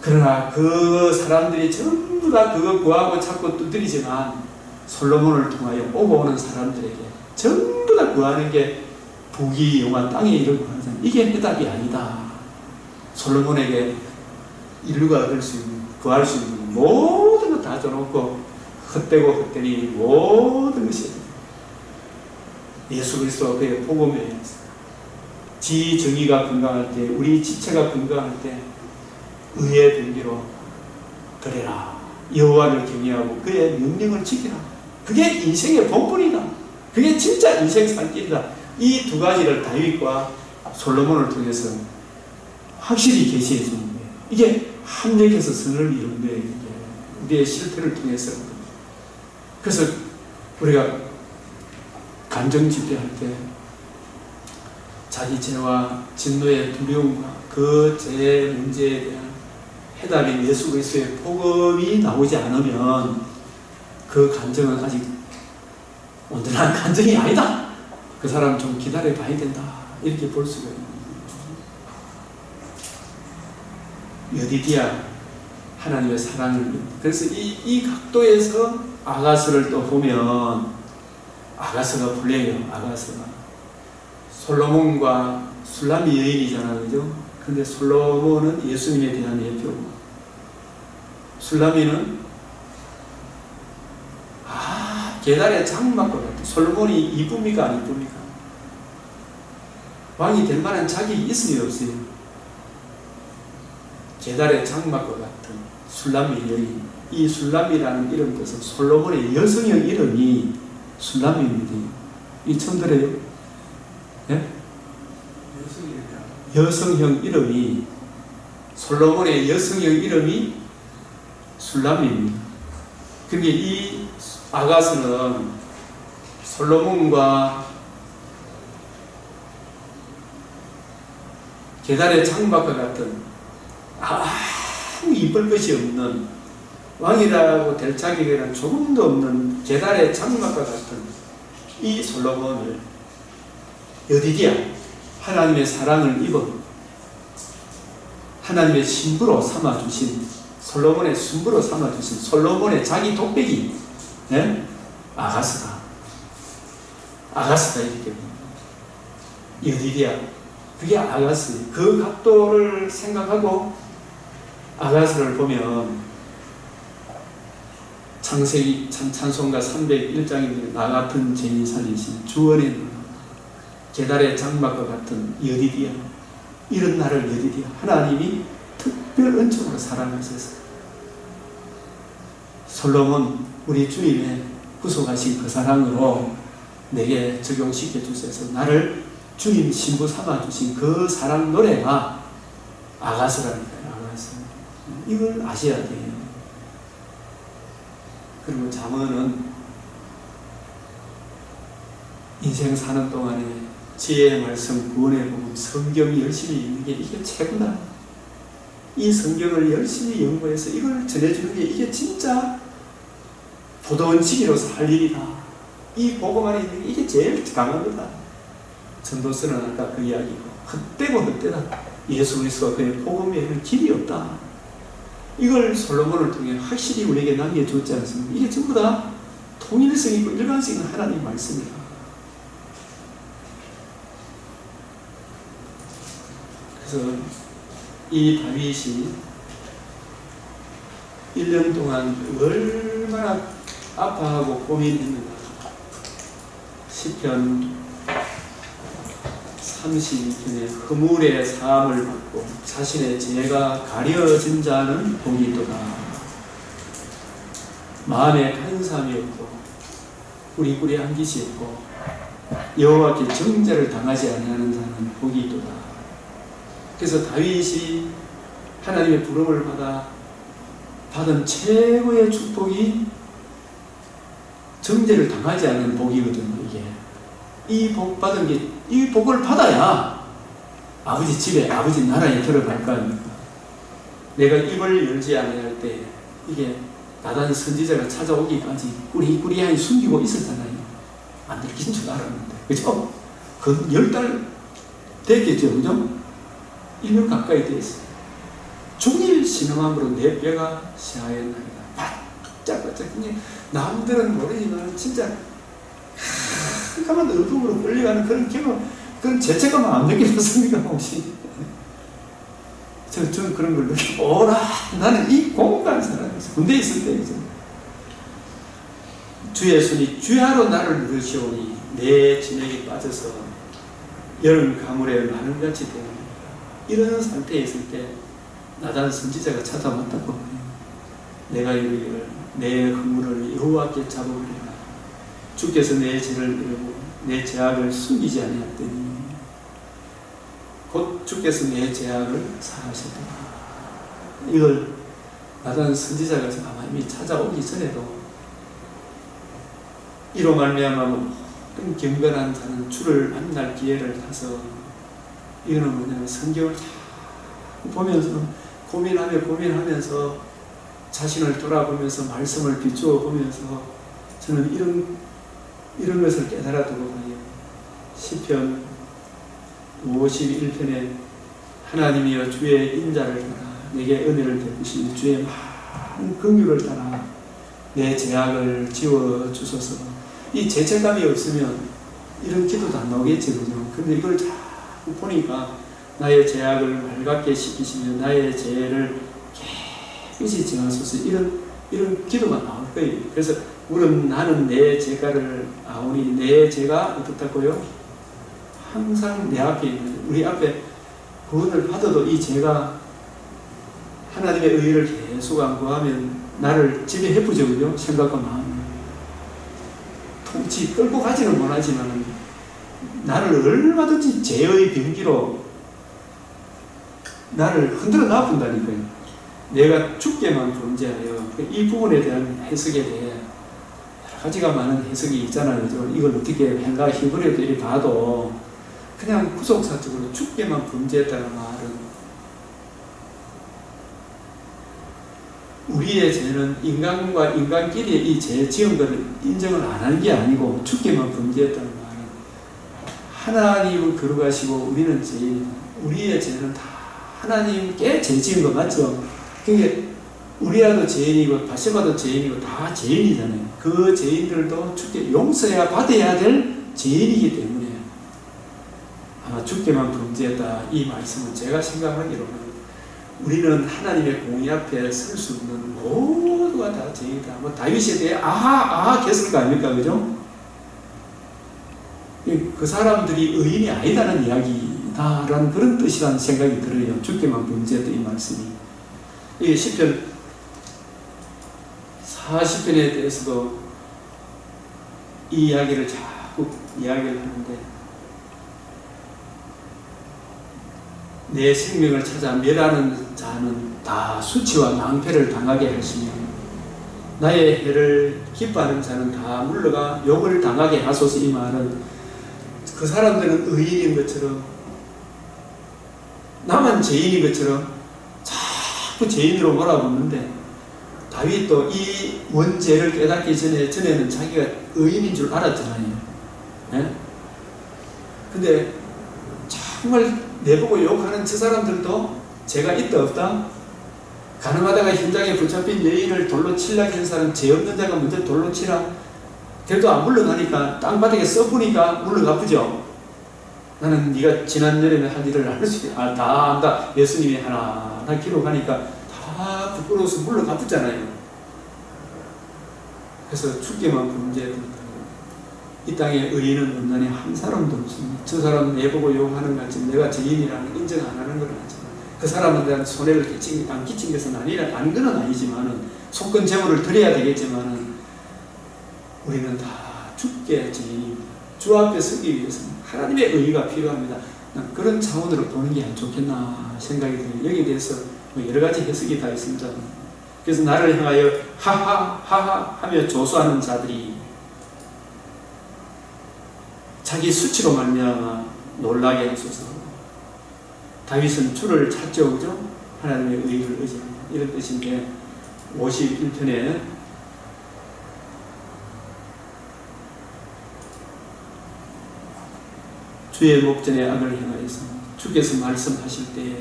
그러나 그 사람들이 전부 다 그거 구하고 찾고 두드리지만 솔로몬을 통하여 오고 오는 사람들에게 전부 다 구하는 게 부귀 영화 땅에 이르고 하는 사람, 이게 해답이 아니다. 솔로몬에게 인류가 얻을 수 있는, 구할 수 있는 모든 거 다 줘놓고 헛되고 헛되니 모든 것이 예수 그리스도와 그의 복음에 지 정의가 건강할 때, 우리 지체가 건강할 때 의의 등기로 그래라. 여호와를 경외하고 그의 명령을 지키라. 그게 인생의 본분이다. 그게 진짜 인생 살길이다. 이 두 가지를 다윗과 솔로몬을 통해서 확실히 계시해 주는 거예요. 이게 합력해서 선을 이룬 거예요. 우리의 실패를 통해서. 그래서 우리가 감정 집회할 때 자기 죄와 진노의 두려움과 그 죄의 문제에 대한 해답인 예수 그리스도의 복음이 나오지 않으면 그 감정은 아직 온전한 감정이 아니다. 그 사람 좀 기다려 봐야 된다. 이렇게 볼 수가 있는 거예요. 여디디아, 하나님의 사랑을. 그래서 이 각도에서 아가스를 또 보면 아가스가 불려요. 아가스가 솔로몬과 술람미 여인이잖아요. 그죠? 근데 솔로몬은 예수님에 대한 예표고 술람미는 계달의 장막과 같아. 솔로몬이 이쁩니까 안 이쁩니까? 왕이 될 만한 자격이 있으면 없어요. 계달의 장막과 같은 술람미 여인. 이 술람미라는 이름 뜻은 솔로몬의 여성형 이름이 술람미입니다. 이 처음 들어요? 예? 여성형 이름이 솔로몬의 여성형 이름이 술람미입니다. 그게 이 아가스는 솔로몬과 계달의 장막과 같은 아무 이쁠 것이 없는, 왕이라고 될 자격에는 조금도 없는 계달의 장막과 같은 이 솔로몬을 여디디아, 하나님의 사랑을 입어 하나님의 신부로 삼아주신, 솔로몬의 신부로 삼아주신 솔로몬의 자기 독백이 아가스다. 아가스다 이렇게 여디디아, 그게 아가스. 그 각도를 생각하고 아가스를 보면 창세기 찬송가 301장에 나 같은 죄인 살리신 주원의 계달의 장막과 같은 여디디아, 이런 나를 여디디아, 하나님이 특별 은총으로 사랑하셔서 솔로몬 우리 주님의 구속하신 그 사랑으로 내게 적용시켜 주셔서 나를 주님 신부 삼아 주신 그 사랑 노래가 아가스라니까요. 아가스. 이걸 아셔야 돼요. 그리고 잠언은 인생 사는 동안에 지혜의 말씀, 구원의 복음, 성경 열심히 읽는 게 이게 최고다. 이 성경을 열심히 연구해서 이걸 전해주는 게 이게 진짜 보도원치기로서 할 일이다. 이 복음 안에 있는 게 이게 제일 강한 거다. 전도서는 아까 그 이야기고 헛되고 헛되다. 예수 그리스도와 그의 복음 외에는 길이 없다. 이걸 솔로몬을 통해 확실히 우리에게 남겨주었지 않습니까? 이게 전부 다 통일성 있고 일관성 있는 하나님의 말씀이다. 그래서 이 다윗이 1년 동안 얼마나 아파하고 고민했는가. 시편 32편에 허물의 사함을 받고 자신의 죄가 가려진 자는 복이 있도다. 마음에 간사함이 없고 꾸리꾸리한 짓이 없고 여호와께 정죄를 당하지 아니하는 자는 복이 있도다. 그래서 다윗이 하나님의 부름을 받은 최고의 축복이 정죄를 당하지 않는 복이거든요. 이게 이 복 받은 게, 이 복을 받아야 아버지 집에, 아버지 나라에 들어갈 거 아닙니까? 내가 입을 열지 않을 때 이게 나단 선지자가 찾아오기까지 꾸리꾸리하게 숨기고 있었잖아요. 안 들킨 줄 알았는데, 그죠? 그 10달 됐겠죠, 그죠? 1년 가까이 되었어요. 중일 신음함으로 내 뼈가 시하였나이다. 바짝바짝. 그냥 남들은 모르지만 진짜 깜깜한 어둠으로 끌려가는 그런 경험, 그런 죄책감 안 느끼셨습니까 혹시? 저는 그런 걸 느끼고, 오라, 나는 이 공간 살아가서 군대에 있을 때 주 예수니 주야로 나를 누르시오니 내 진액이 빠져서 여름 가물에 마른같이 되는 이런 상태에 있을 때 나단 선지자가 찾아왔다고 해요. 내가 이르기를 내 허물을 여호와께 잡아오리라. 주께서 내 죄를 이루고 내 죄악을 숨기지 아니하더니 곧 주께서 내 죄악을 사하셨더라. 이걸 나단 선지자가 아마 이미 찾아오기 전에도 이로 말미암아 모든 경건한 자는 주를 만날 기회를 타서, 이거는 뭐냐면 성경을 보면서 고민하면서 자신을 돌아보면서 말씀을 비추어 보면서 저는 이런 것을 깨달아두고 가요. 시편 51편에 하나님이여 주의 인자를 따라 내게 은혜를 베푸시니 주의 많은 긍휼을 따라 내 죄악을 지워 주소서. 이 죄책감이 없으면 이런 기도도 안 나오겠지, 그죠? 근데 이걸 자꾸 보니까 나의 죄악을 맑게 씻기시며 나의 죄를 깨끗이 지하소서, 이런 기도가 나올 거예요. 그래서 우리는 나는 내 죄가를 아오니, 내 죄가 어떻다고요? 항상 내 앞에 있는, 우리 앞에 구원을 받아도 이 죄가 하나님의 의를 계속 안 구하면 나를 지배해보죠, 그죠? 생각과 마음. 통치 끌고 가지는 못하지만 나를 얼마든지 죄의 병기로 나를 흔들어 놔본다니까요. 내가 죽게만 범죄하여, 이 부분에 대한 해석에 대해 여러 가지가 많은 해석이 있잖아요. 이걸 어떻게 행가 히브리어들이 봐도 그냥 구속사적으로 죽게만 범죄했다는 말은, 우리의 죄는 인간과 인간끼리의 이 죄 지은 것을 인정을 안 하는 게 아니고 죽게만 범죄했다는 말은 하나님은 거룩하시고 우리는 죄인이다. 우리의 죄는 다 하나님께 죄 지은 거 맞죠? 그게 우리야도 죄인이고 바세바도 죄인이고 다 죄인이잖아요. 그 죄인들도 죽게 용서해야 받아야 될 죄인이기 때문에 아마 죽게만 범죄했다, 이 말씀은 제가 생각하기로는 우리는 하나님의 공의 앞에 설 수 없는 모두가 다 죄이다. 뭐 다윗에 대해 했을 거 아닙니까, 그죠? 그 사람들이 의인이 아니다는 이야기다라는 그런 뜻이라는 생각이 들어요. 죽게만 범죄했다, 이 말씀이. 이 시편 40편에 대해서도 이 이야기를 자꾸 이야기를 하는데, 내 생명을 찾아 멸하는 자는 다 수치와 낭패를 당하게 하시며 나의 해를 기뻐하는 자는 다 물러가 욕을 당하게 하소서. 이 말은 그 사람들은 의인인 것처럼, 나만 죄인인 것처럼 자꾸 죄인으로 몰아붙는데, 다윗도 이 원죄를 깨닫기 전에는 자기가 의인인 줄 알았잖아요. 네? 근데 정말 내보고 욕하는 저 사람들도 죄가 있다 없다? 가늠하다가 현장에 붙잡힌 여인을 돌로 치려고 하는 사람, 죄 없는 자가 먼저 돌로 치라. 그래도 안 물러가니까, 땅바닥에 써보니까 물러가쁘죠. 나는 네가 지난 여름에 한 일을 알 수 있다, 다 안다. 예수님이 하나하나 기록하니까 다 부끄러워서 물러가쁘잖아요. 그래서 죽게만 범죄했다. 이 땅에 의인은 없나니 한 사람도 없습니다. 저 사람은 내보고 욕하는 것 같지만 내가 죄인이라는 인정 안 하는 건 아니지만, 그 사람에 대한 손해를 끼친 것은 아닌 건 아니지만은, 속건 제물을 드려야 되겠지만은, 우리는 다 죽게 죄인입니다. 주 앞에 서기 위해서는 하나님의 의의가 필요합니다. 그런 차원으로 보는 게 안 좋겠나 생각이 들어요. 여기에 대해서 뭐 여러 가지 해석이 다 있습니다. 그래서 나를 향하여 하하 하며 조소하는 자들이 자기 수치로 말미암아 놀라게 하소서. 다윗은 주를 찾죠, 그죠? 하나님의 의를 의지합니다. 이런 뜻인데, 51편에 주의 목전에 악을 행하여서 주께서 말씀하실 때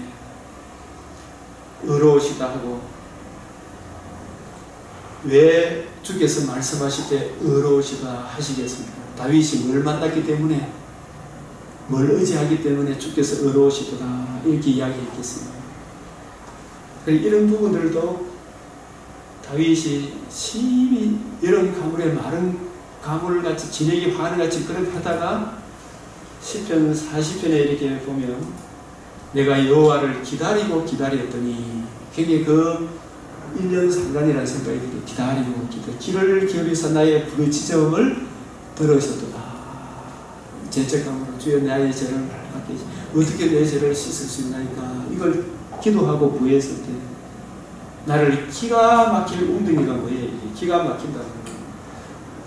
의로우시다 하고, 왜 주께서 말씀하실 때 의로우시다 하시겠습니까? 다윗이 뭘 만났기 때문에, 뭘 의지하기 때문에 주께서 의로우시더라 이렇게 이야기했겠습니다. 이런 부분들도 다윗이 심히 이런 가물에 마른 가물같이 진액이 화는같이 그렇게 하다가 시편 40편에 이렇게 보면 내가 여호와를 기다리고 기다렸더니, 굉장히 그 1년 상간이라는 생각이 들어요. 기다리고 길을 기울이서 나의 부르짖음을 들으셨도다. 죄책감으로 주여 나의 죄를 밝게 어떻게 내 죄를 씻을 수 있나이까. 이걸 기도하고 구했을 때 나를 기가 막힐 웅덩이가 뭐예요? 기가 막힌다는 거예요.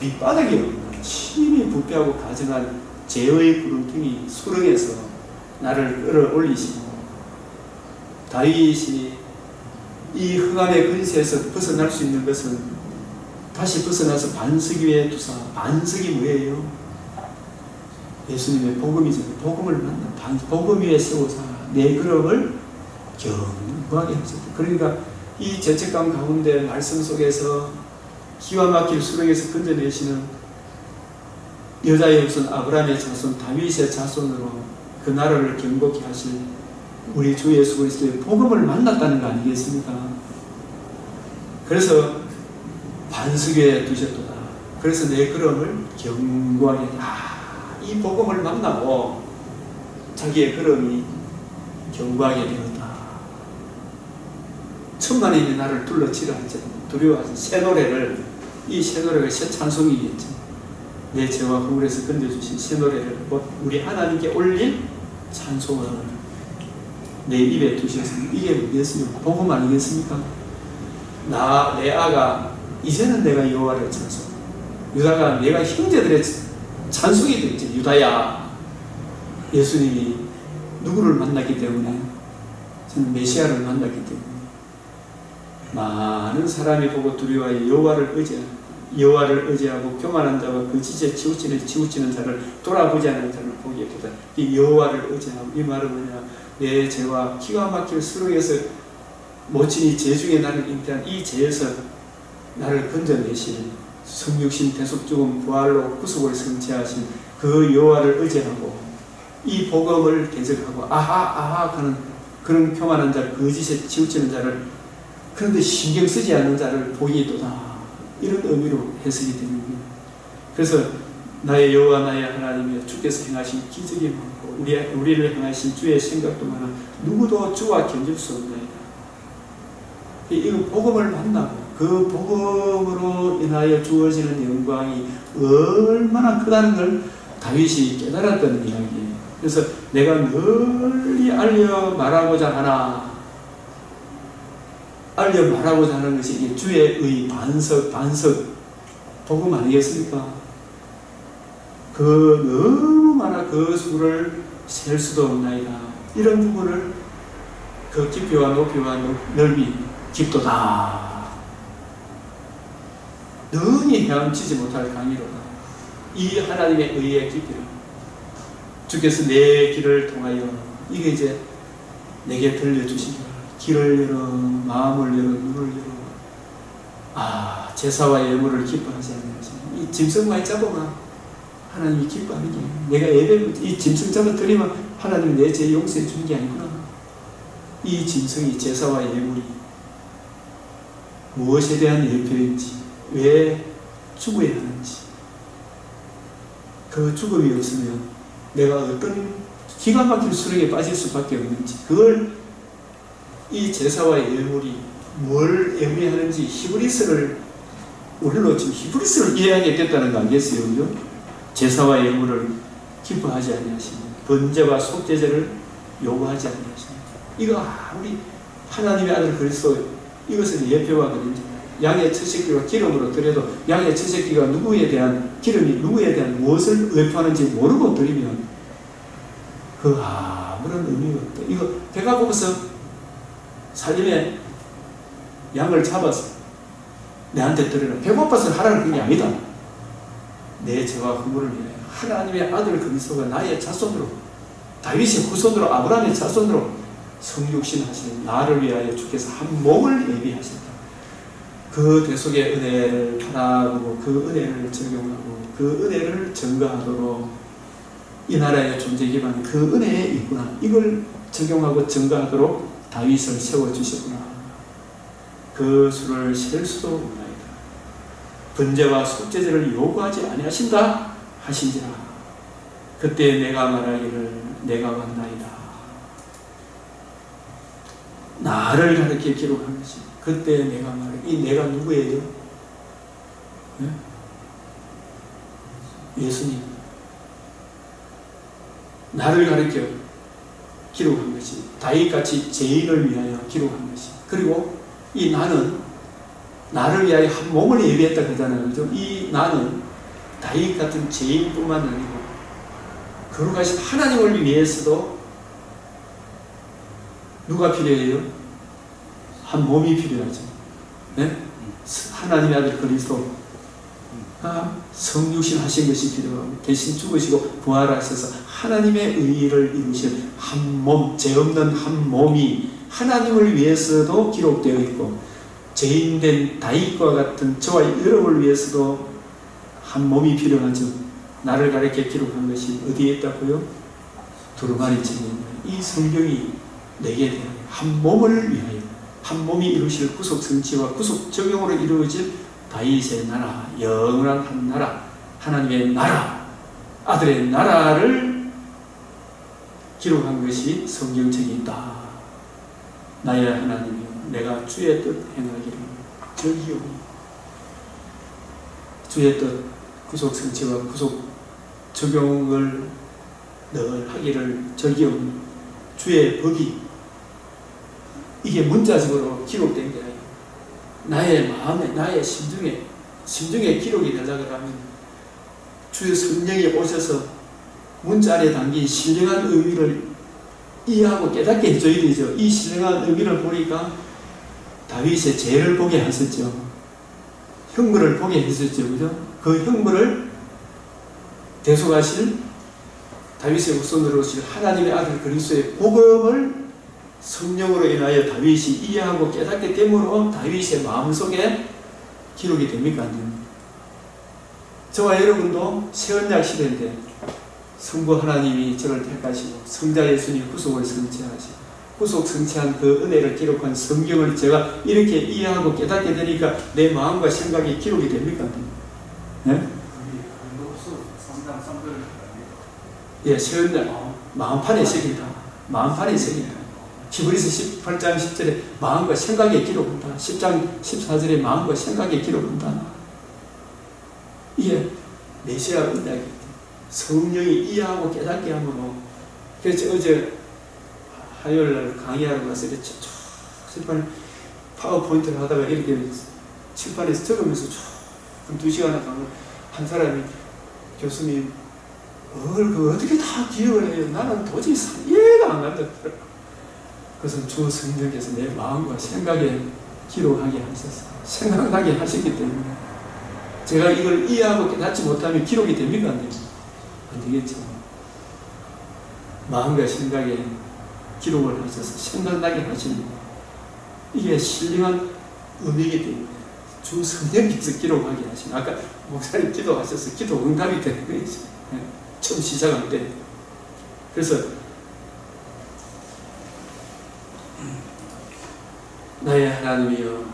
밑바닥이 심히 부패하고 가증한 죄의 구렁텅이 수렁에서 나를 끌어올리시고, 다윗이 이 흑암의 근세에서 벗어날 수 있는 것은 다시 벗어나서 반석 위에 두사. 반석이 뭐예요? 예수님의 복음이죠. 복음을 만나 복음 위에 세우사 내 걸음을 견고하게 하셨다. 그러니까 이 죄책감 가운데 말씀 속에서 기와 막힐 수렁에서 건져내시는 여자의 후손 아브라함의 자손 다윗의 자손으로 그 나라를 견고케 하실 우리 주 예수 그리스도의 복음을 만났다는 거 아니겠습니까? 그래서 반석 위에 두셨도다. 그래서 내 걸음을 견고하게 이 복음을 만나고 자기의 걸음이 견고하게 되었다. 천만인이 나를 둘러치라 하지 두려워하지. 새 노래를, 이 새 노래가 새 찬송이겠죠. 내 죄와 허물에서 건져주신 새 노래를 우리 하나님께 올린 찬송을 내 입에 두셨습니다. 이게 뭐겠습니까? 복음 아니겠습니까? 레아가 이제는 내가 여호와를 찬송, 유다가 내가 형제들의 찬송이 됐지. 유다야, 예수님이 누구를 만났기 때문에? 저는 메시아를 만났기 때문에 많은 사람이 보고 두려워하여 여호와를 의지하고 교만한 자와 그 지체 치우치는 자를 돌아보지 않는 자를 보기보다 이 여호와를 의지하고, 이 말은 뭐냐? 내 죄와 기가 막힐 수렁에서 모친이 죄 중에 나를 잉태한 이 죄에서 나를 건져내신 성육신 대속죽음 부활로 구속을 성취하신 그 여호와를 의지하고 이 복음을 대적하고 아하 하는 그런 교만한 자를, 거짓에 치우치는 자를, 그런데 신경 쓰지 않는 자를 보이도다. 이런 의미로 해석이 되는 거예요. 그래서 나의 여호와 나의 하나님이여, 주께서 행하신 기적이 많고 우리를 행하신 주의 생각도 많아 누구도 주와 견줄 수 없나이다. 이거 복음을 만나고 그 복음으로 인하여 주어지는 영광이 얼마나 크다는 걸 다윗이 깨달았던 이야기예요. 그래서 내가 널리 알려 말하고자 하는 것이 이게 주의 반석 복음 아니겠습니까? 그 너무 많아 그 수를 셀 수도 없나이다. 이런 부분을 그 깊이와 높이와 넓이 깊도다. 능히 헤엄치지 못할 강의로다. 이 하나님의 의의 깊이를 주께서 내 길을 통하여 이게 이제 내게 들려주시기를 길을 열어 마음을 열어 눈을 열어 제사와 예물을 기뻐하지 않는지. 이 짐승 많이 잡으면 하나님이 기뻐하는 게 내가 이 짐승 잡아 드리면 하나님이 내 죄 용서해 주는 게 아니구나. 이 짐승이 제사와 예물이 무엇에 대한 예표인지, 왜 죽어야 하는지, 그 죽음이 없으면 내가 어떤 기가 막힌 수렁에 빠질 수밖에 없는지, 그걸 이 제사와 예물이 뭘 의미하는지 우리로 지금 히브리서를 이해하게 됐다는 거 아니겠어요? 그죠? 제사와 예물을 기뻐하지 아니하시니 번제와 속죄제를 요구하지 아니하시니, 이거 우리 하나님의 아들 그리스도 이것은 예표가 그런지 양의 첫 새끼와 기름으로 드려도 양의 첫 새끼가 기름이 누구에 대한 무엇을 의표하는지 모르고 드리면 그 아무런 의미가 없다. 이거 배가 고파서 살림에 양을 잡아서 내한테 드리라. 배고파서 하라는 게 아니다. 내 죄와 허물을 위하여 하나님의 아들 그리스도가 나의 자손으로 다윗의 후손으로 아브라함의 자손으로 성육신 하신 나를 위하여 주께서 한 몸을 예비하셨다. 그 대속의 은혜를 바라보고 그 은혜를 적용하고 그 은혜를 증거하도록 이 나라의 존재 기반 그 은혜에 있구나. 이걸 적용하고 증거하도록 다윗을 세워주셨구나. 그 수를 셀 수도 없나이다. 번제와 속죄제를 요구하지 아니하신다 하신지라. 그때 내가 말하기를 내가 왔나이다. 나를 가르쳐 기록한 것이 그때 내가 말해. 이 내가 누구예요? 네? 예수님. 나를 가르쳐 기록한 것이 다윗같이 죄인을 위하여 기록한 것이. 그리고 이 나는 나를 위하여 한 몸을 예비했다 그러잖아요. 그죠? 이 나는 다윗 같은 죄인뿐만 아니고 거룩하신 하나님을 위해서도 누가 필요해요? 한 몸이 필요하죠. 네? 하나님의 아들 그리스도가 성육신 하신 것이 필요하고 대신 죽으시고 부활하셔서 하나님의 의의를 이루실 한 몸, 죄 없는 한 몸이 하나님을 위해서도 기록되어 있고 죄인된 다윗과 같은 저와 여러분을 위해서도 한 몸이 필요하죠. 나를 가르쳐 기록한 것이 어디에 있다고요? 두루마리책에 있는 이 성경이 내게 대하여 한 몸을 위하여 한 몸이 이루실 구속 성취와 구속 적용으로 이루어질 다윗의 나라, 영원한 한 나라, 하나님의 나라, 아들의 나라를 기록한 것이 성경책에 있다. 나의 하나님이여 내가 주의 뜻 행하기를 저기요. 주의 뜻 구속 성취와 구속 적용을 늘 하기를 저기요. 주의 법이 이게 문자적으로 기록된 게 아니에요. 나의 마음에 나의 심중에 기록이 되려고 하면 주의 성령이 오셔서 문자 안에 담긴 신령한 의미를 이해하고 깨닫게 해줘야 되죠. 이 신령한 의미를 보니까 다윗의 죄를 보게 하셨죠. 형벌을 보게 했었죠. 그죠? 그 형벌을 대속하실 다윗의 후손으로 오실 하나님의 아들 그리스도의 복음을 성령으로 인하여 다윗이 이해하고 깨닫게 됨으로 다윗의 마음속에 기록이 됩니까? 아니요? 저와 여러분도 새언약 시대인데 성부 하나님이 저를 택하시고 성자 예수님 구속을 성취하시고 구속 성취한 그 은혜를 기록한 성경을 제가 이렇게 이해하고 깨닫게 되니까 내 마음과 생각이 기록이 됩니까? 네? 예, 새언약 마음판에 새긴다. 마음판에 새긴다. 히브리서 18장 10절에 마음과 생각에 기록한다. 10장 14절에 마음과 생각에 기록한다. 이게 메시아 은약이 성령이 이해하고 깨닫게 함으로. 그래서 어제 화요일날 강의하러 가서 이렇게 쭉 칠판 파워포인트를 하다가 이렇게 칠판에서 적으면서 쭉 2시간 가면 한 사람이 교수님 그 어떻게 다 기억을 해요? 나는 도저히 이해가 안 간다. 그것은 주 성령께서 내 마음과 생각에 기록하게 하셔서 생각나게 하셨기 때문에 제가 이걸 이해하고 깨닫지 못하면 기록이 됩니까? 안 됩니까? 안 되겠죠. 마음과 생각에 기록을 하셔서 생각나게 하십니다. 이게 신령한 의미이기 때문에 주 성령께서 기록하게 하시면 아까 목사님 기도하셔서 기도 응답이 되는 거죠. 처음 시작할 때. 그래서 나의 하나님이여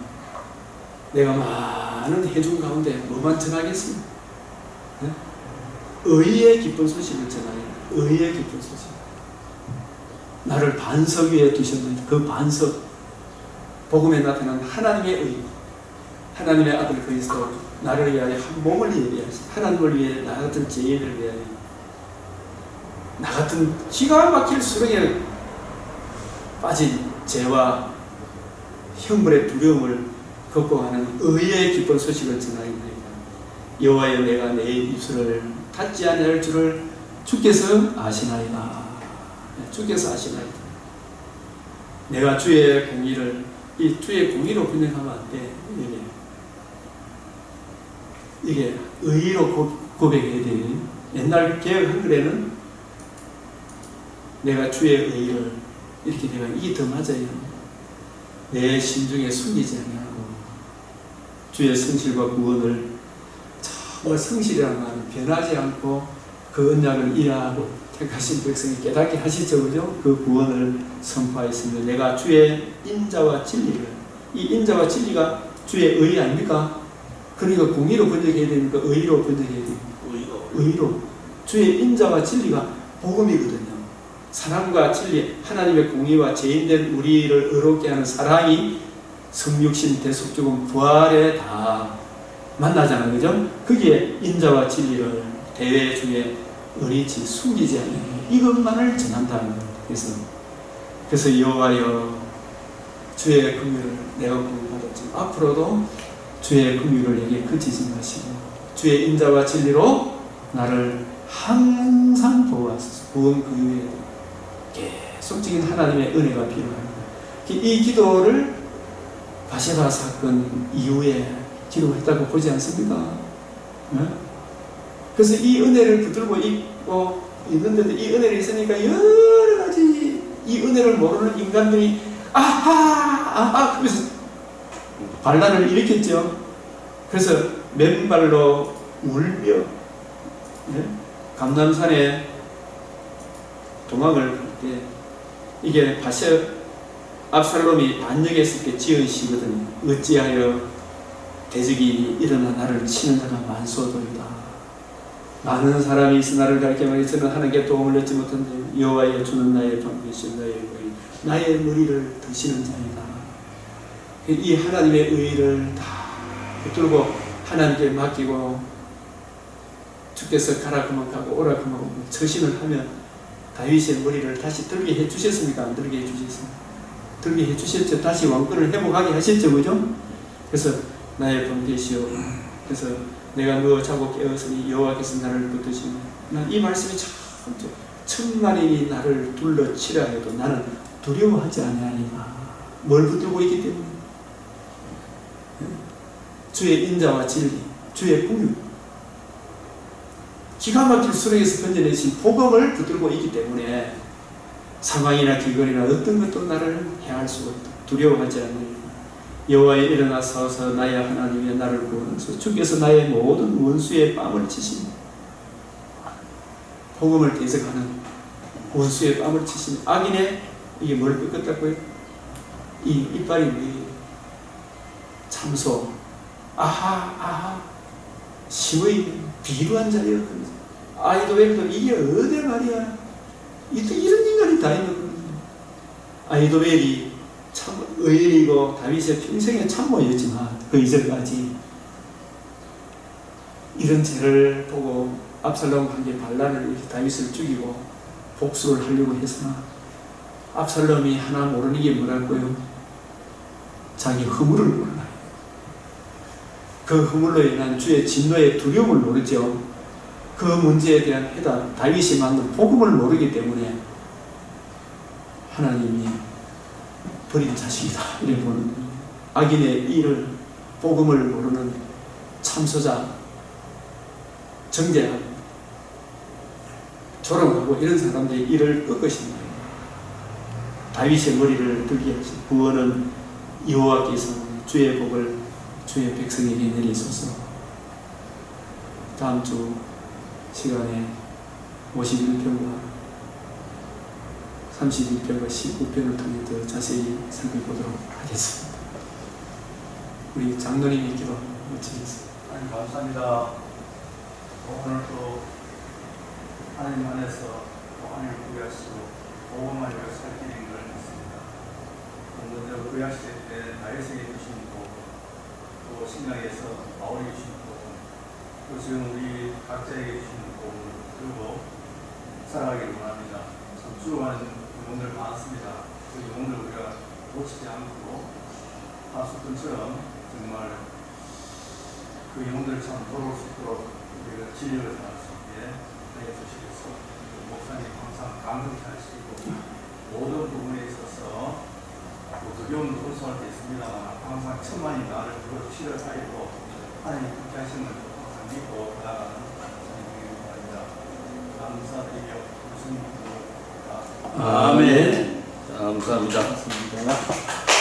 내가 많은 해준 가운데 뭐만 전하겠습니까? 네? 의의 기쁜 소식을 전하여 의의 기쁜 소식. 나를 반석 위에 두셨는데 그 반석 복음에 나타난 하나님의 의, 하나님의 아들 그리스도 나를 위하여 한 몸을 예비하시 하나님을 위해 나 같은 죄인을 위하여 나 같은 기가 막힐 수렁에 빠진 죄와 형벌의 두려움을 극복하는 의의 기쁜 소식을 전하였나이다. 여호와여 내가 내 입술을 닫지 아니할 줄을 주께서 아시나이다. 주께서 아시나이다. 내가 주의 공의를 이 주의 공의로 분명하면 안 돼. 이게 의의로 고백해야 돼. 옛날 개혁 한글에는 내가 주의 의를 이렇게 내가 이게 더 맞아요. 내 심중에 숨기지 아니하고 주의 성실과 구원을 정말 성실이라는 말은 변하지 않고 그 언약을 이해하고 택하신 백성이 깨닫게 하시죠. 그죠? 그 구원을 선포하였습니다. 내가 주의 인자와 진리를, 이 인자와 진리가 주의 의 아닙니까? 그러니까 공의로 번역해야 됩니까? 의로 번역해야 됩니까? 의로. 주의 인자와 진리가 복음이거든요. 사랑과 진리, 하나님의 공의와 죄인된 우리를 의롭게 하는 사랑이 성육신 대속죽음 부활에 다 만나잖아요. 그죠? 거기에 인자와 진리를 대외주의 의리치 숨기지 않는 이것만을 전한다는 거예요. 그래서 여호와여 주의 긍휼을 내가 구원받았지만 앞으로도 주의 긍휼을 내게 그치지 마시고 주의 인자와 진리로 나를 항상 보호하소서. 구원 그 위에 계속적인 하나님의 은혜가 필요합니다. 이 기도를 바세바 사건 이후에 기록했다고 보지 않습니까? 네? 그래서 이 은혜를 붙들고 있고 있는데도 이 은혜를 있으니까 여러 가지 이 은혜를 모르는 인간들이 아하 그래서 반란을 일으켰죠. 그래서 맨발로 울며 감람산에 도망을 할 때 이게 압살롬이 반역했을 때 지은 시거든요. 어찌하여 대적이 일어나 나를 치는 자가 많소도이다. 많은 사람이 있어 나를 가리켜 말해 저는 하나님께 도움을 얻지 못한데 여호와여 주는 나의 방패시오 나의 머리를 드시는 자이다. 이 하나님의 의를 다 붙들고 하나님께 맡기고 주께서 가라 그만 가고 오라 그만 오고 처신을 하면 다윗의 머리를 다시 들게 해주셨습니까? 안 들게 해주셨습니까? 들게 해주셨죠. 다시 왕권을 회복하게 하셨죠. 그죠? 그래서 나의 번개시오. 그래서 내가 누워 자고 깨었으니 여호와께서 나를 붙드시니 이 말씀이 참 천만인이 나를 둘러치라 해도 나는 두려워하지 아니하리라. 뭘 붙들고 있기 때문에 주의 인자와 진리, 주의 긍휼, 기가 막힐 수렁에서 건져내신 복음을 붙들고 있기 때문에 상황이나 기근이나 어떤 것도 나를 해할 수가 없다. 두려워하지 않으리라. 여호와여 일어나 서서 나의 하나님의 나를 구원하소서. 주께서 나의 모든 원수의 뺨을 치시니 복음을 대적하는 원수의 뺨을 치시니 악인의 이게 뭘 끄끗하고요? 이 이빨이 왜 참소 아하 심의 비루한 자여. 아이도벨도 이게 어디 말이야. 이런 인간이 다 있는 거거든요. 아이도벨이 참 의인이고 다윗의 평생의 참모였지만 그 이전까지 이런 죄를 보고 압살롬과 함께 반란을 다윗을 죽이고 복수를 하려고 했으나 압살롬이 하나 모르는 게 뭐랄까요? 자기 허물을 몰라요. 그 허물로 인한 주의 진노의 두려움을 모르죠. 그 문제에 대한 해답, 다윗이 만든 복음을 모르기 때문에 하나님이 버린 자식이다 이렇게 보는 거예요. 악인의 일을 복음을 모르는 참소자, 정죄하고 조롱하고 이런 사람들의 일을 꺾으신 거예요. 다윗의 머리를 들게 하신 구원은 여호와께서 주의 복을 주의 백성에게 내리소서. 다음 주 시간에 51편과 31편과 19편을 통해 더 자세히 살펴보도록 하겠습니다. 우리 장로님의 기도 마치겠습니다. 하나님 감사합니다. 오늘도 하나님 안에서 하나님을 구하시고 복음을 위해 살피는 걸 믿습니다. 먼저 구하실 때 다윗에게 주신 복, 또 신약에서 바울에게 주신 복, 또 지금 우리 각자에게 주신 복을 들고 살아가기를 원합니다. 참 주어가는 영혼들 많습니다. 그 영혼들 우리가 놓치지 않고 하수꾼처럼 정말 그 영혼들을 참 돌아올 수 있도록 우리가 진력을 다할 수 있게 해주시겠소. 목사님 항상 감동케 하시고 모든 부분에 있어서 두려운 혼선할 때 있습니다만 항상 천만이 나를 들어주시려 하고 하나님 그렇게 하시는 걸 항상 믿고 나아가는 목사님에게 바랍니다. 감사드리며 무슨 믿습니다. 아멘. 감사합니다. 감사합니다.